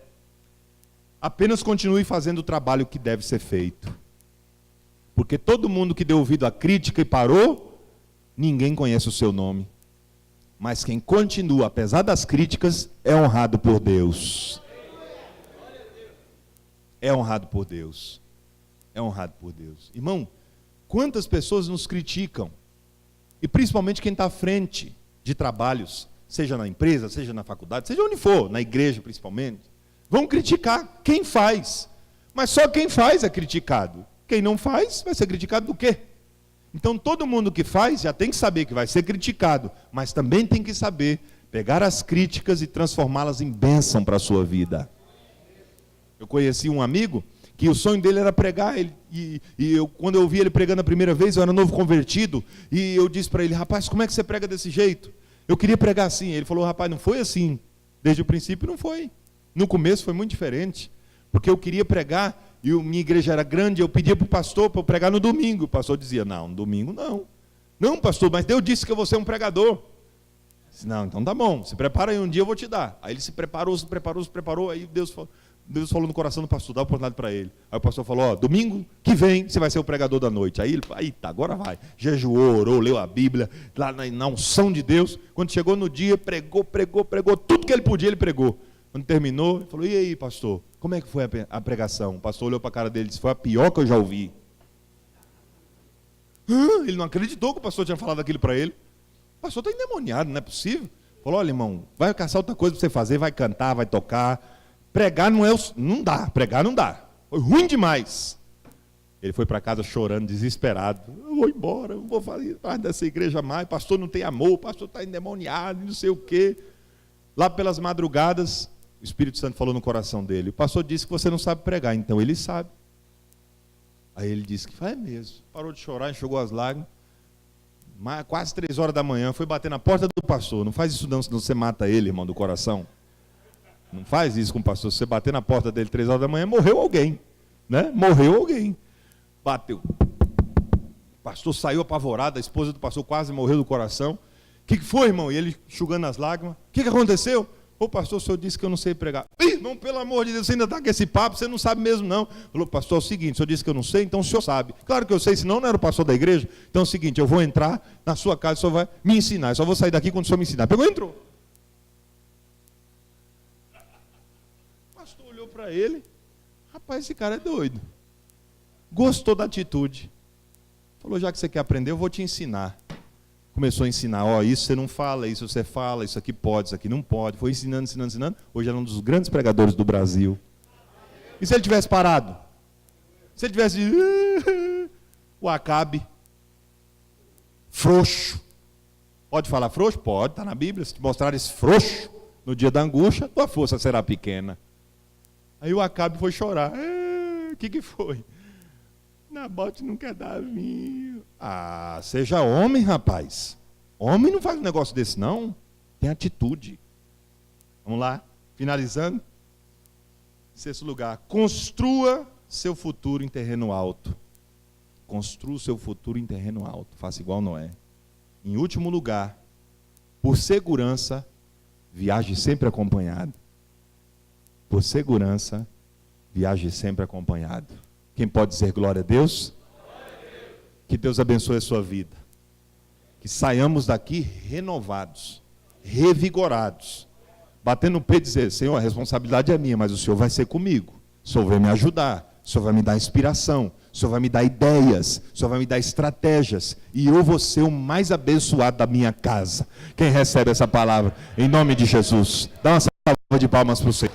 Apenas continue fazendo o trabalho que deve ser feito. Porque todo mundo que deu ouvido à crítica e parou, ninguém conhece o seu nome. Mas quem continua, apesar das críticas, é honrado por Deus. É honrado por Deus. É honrado por Deus. Irmão, quantas pessoas nos criticam? E principalmente quem está à frente de trabalhos, seja na empresa, seja na faculdade, seja onde for, na igreja principalmente, vão criticar quem faz. Mas só quem faz é criticado. Quem não faz vai ser criticado do quê? Então todo mundo que faz já tem que saber que vai ser criticado, mas também tem que saber pegar as críticas e transformá-las em bênção para a sua vida. Eu conheci um amigo que o sonho dele era pregar, quando eu ouvi ele pregando a primeira vez, eu era novo convertido, e eu disse para ele, rapaz, como é que você prega desse jeito? Eu queria pregar assim. Ele falou, rapaz, não foi assim. Desde o princípio não foi. No começo foi muito diferente, porque eu queria pregar, e minha igreja era grande, eu pedia para o pastor para eu pregar no domingo. O pastor dizia, não, no domingo não. Não, pastor, mas Deus disse que eu vou ser um pregador. Eu disse, não, então tá bom, se prepara aí, um dia eu vou te dar. Aí ele se preparou, aí Deus falou no coração do pastor, dá a oportunidade para ele. Aí o pastor falou, ó, domingo que vem você vai ser o pregador da noite. Aí ele falou, eita, agora vai. Jejuou, orou, leu a Bíblia, lá na unção de Deus. Quando chegou no dia, pregou, tudo que ele podia ele pregou. Quando terminou, ele falou, e aí, pastor, como é que foi a pregação? O pastor olhou para a cara dele e disse, foi a pior que eu já ouvi. Ele não acreditou que o pastor tinha falado aquilo para ele. O pastor está endemoniado, não é possível. Falou, olha, irmão, vai caçar outra coisa para você fazer, vai cantar, vai tocar. Pregar não dá, pregar não dá. Foi ruim demais. Ele foi para casa chorando, desesperado. Eu vou embora, eu não vou fazer parte dessa igreja mais. O pastor não tem amor, o pastor está endemoniado, não sei o quê. Lá pelas madrugadas, o Espírito Santo falou no coração dele. O pastor disse que você não sabe pregar, então ele sabe. Aí ele disse que é mesmo. Parou de chorar, enxugou as lágrimas. Quase 3 horas da manhã, foi bater na porta do pastor. Não faz isso não, senão você mata ele, irmão, do coração. Não faz isso com o pastor. Se você bater na porta dele 3 horas da manhã, morreu alguém. Né? Morreu alguém. Bateu. O pastor saiu apavorado, a esposa do pastor quase morreu do coração. O que foi, irmão? E ele enxugando as lágrimas. O que aconteceu? Ô pastor, o senhor disse que eu não sei pregar. Irmão, pelo amor de Deus, você ainda está com esse papo, você não sabe mesmo não. Falou, pastor, é o seguinte, o senhor disse que eu não sei, então o senhor sabe. Claro que eu sei, senão não era o pastor da igreja. Então é o seguinte, eu vou entrar na sua casa, o senhor vai me ensinar. Eu só vou sair daqui quando o senhor me ensinar. Pegou e entrou. O pastor olhou para ele. Rapaz, esse cara é doido. Gostou da atitude. Falou, já que você quer aprender, eu vou te ensinar. Começou a ensinar, ó, isso você não fala, isso você fala, isso aqui pode, isso aqui não pode. Foi ensinando. Hoje era um dos grandes pregadores do Brasil. E se ele tivesse parado? Se ele tivesse... O Acabe. Frouxo. Pode falar frouxo? Pode, está na Bíblia. Se te mostrares frouxo no dia da angústia, tua força será pequena. Aí o Acabe foi chorar. O que foi? Nabote não quer dar vinho. Ah, seja homem, rapaz. Homem não faz um negócio desse, não. Tem atitude. Vamos lá, finalizando. 6º lugar. Construa seu futuro em terreno alto. Construa o seu futuro em terreno alto. Faça igual Noé. Em último lugar, por segurança, viaje sempre acompanhado. Por segurança, viaje sempre acompanhado. Quem pode dizer glória a Deus? Que Deus abençoe a sua vida. Que saiamos daqui renovados, revigorados, batendo no peito e dizer, Senhor, a responsabilidade é minha, mas o Senhor vai ser comigo. O Senhor vai me ajudar, o Senhor vai me dar inspiração, o Senhor vai me dar ideias, o Senhor vai me dar estratégias, e eu vou ser o mais abençoado da minha casa. Quem recebe essa palavra? Em nome de Jesus. Dá uma De palmas para o Senhor.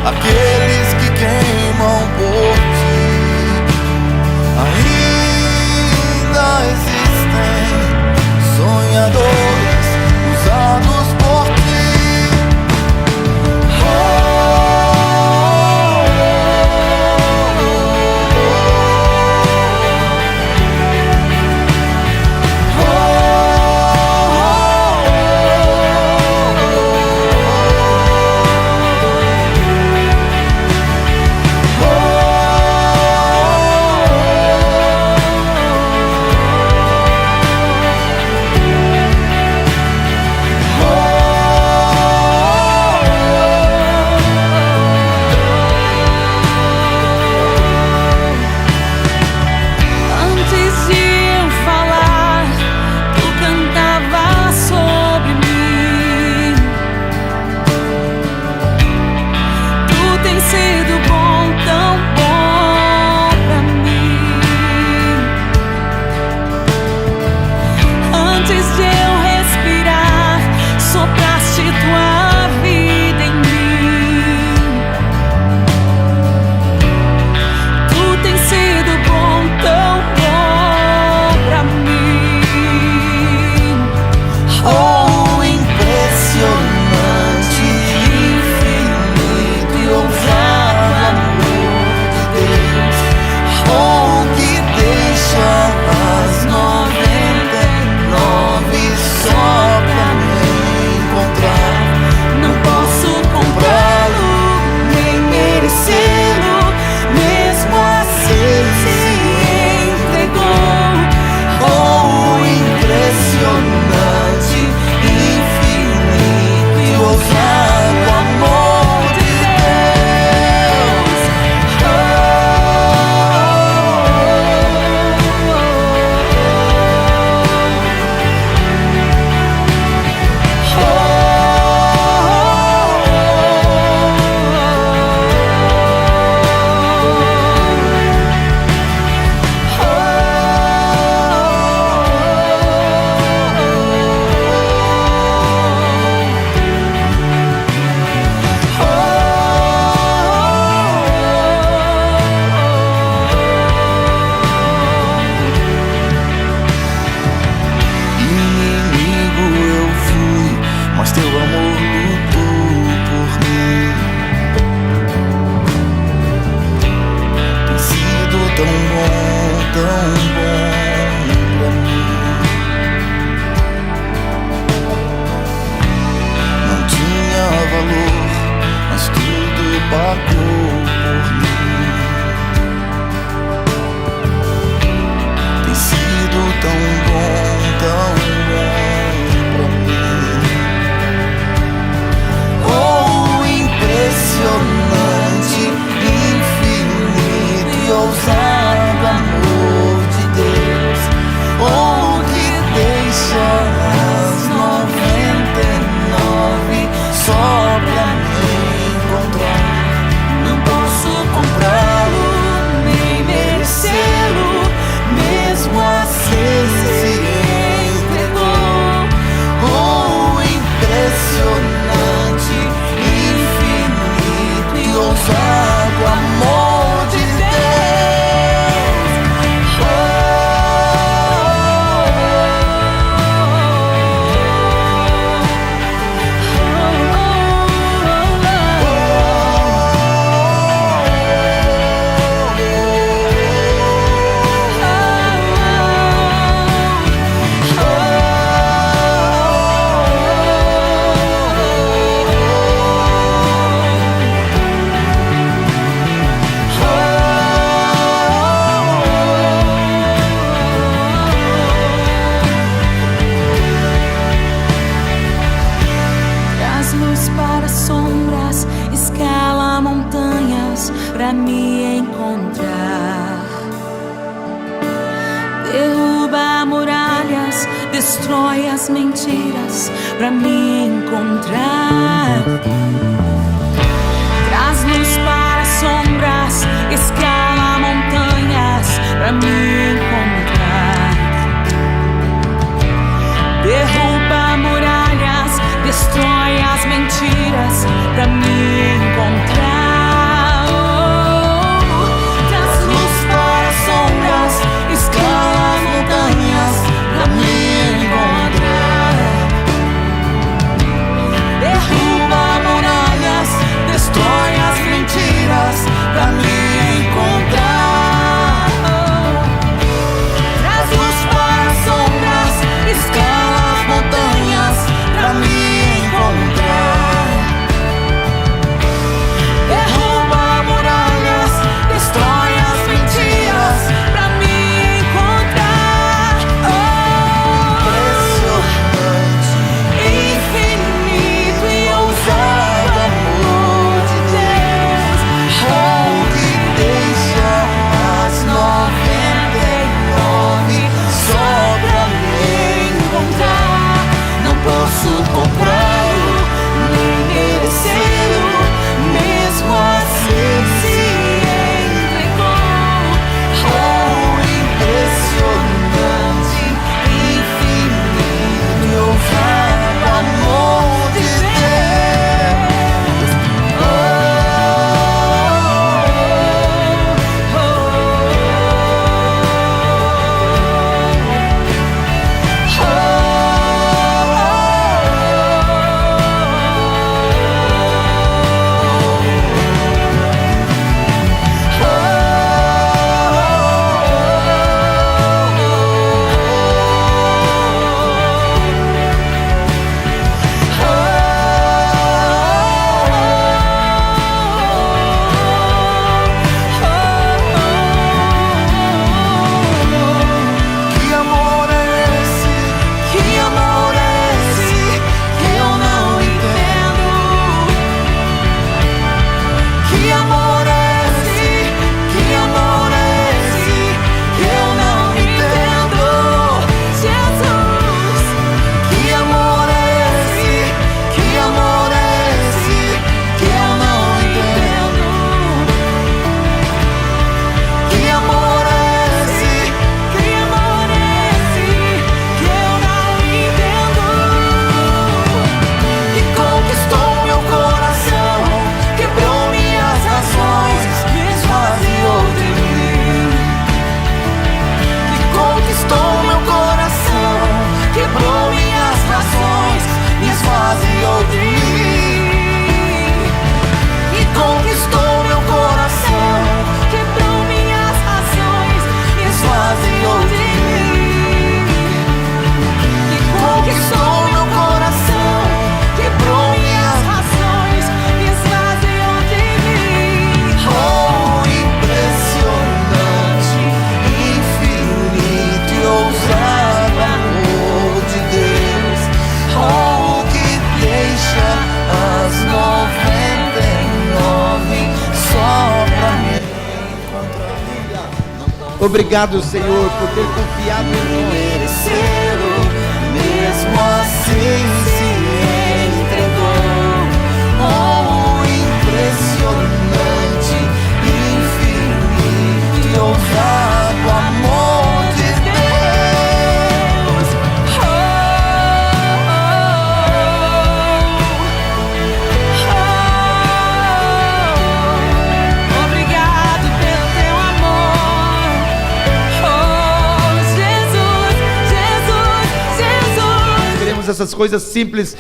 Aqueles que queimam por ti, ainda existem sonhadores usados por ti. Ousado amor de pra me encontrar. Derruba muralhas, destrói as mentiras pra me encontrar. Traz luz para as sombras, escala montanhas pra me encontrar. Derruba muralhas, destrói as mentiras pra me encontrar. Traz luz para as sombras, escala as montanhas pra me encontrar. Derruba muralhas, destrói as mentiras pra me encontrar. Traz luz para as sombras, escala as montanhas pra me encontrar. Derruba muralhas, destrói as mentiras pra me encontrar. Infinito e ousado amor de Deus, que deixa as 99 só pra me encontrar. Não posso comprá-lo, nem merecê-lo, mesmo assim se entregou. Impressionante, infinito e ousado amor de Deus. Que amor é esse? Que amor é esse que eu não entendo? Que amor é esse? Que amor é esse que eu não entendo? Jesus, que amor é esse? Que amor é esse que eu não entendo? Que amor é esse? Que amor é esse que eu não entendo? Que conquistou meu coração, quebrou minhas razões, me esvaziou de mim. Que conquistou meu coração, quebrou minhas razões, me esvaziou de mim. Que conquistou meu coração, quebrou minhas razões, me esvaziou de mim. Que conquistou meu coração, quebrou minhas razões, me esvaziou de mim. Impressionante, infinito e ousado amor de Deus, que deixa as 99 só pra me encontrar. Obrigado, Senhor, por ter confiado em nós. Merecê-lo, mesmo assim se entregou. Impressionante, infinito e ousado amor de Deus. Obrigado pelo teu amor. Jesus, Jesus, Jesus. Queremos essas coisas simples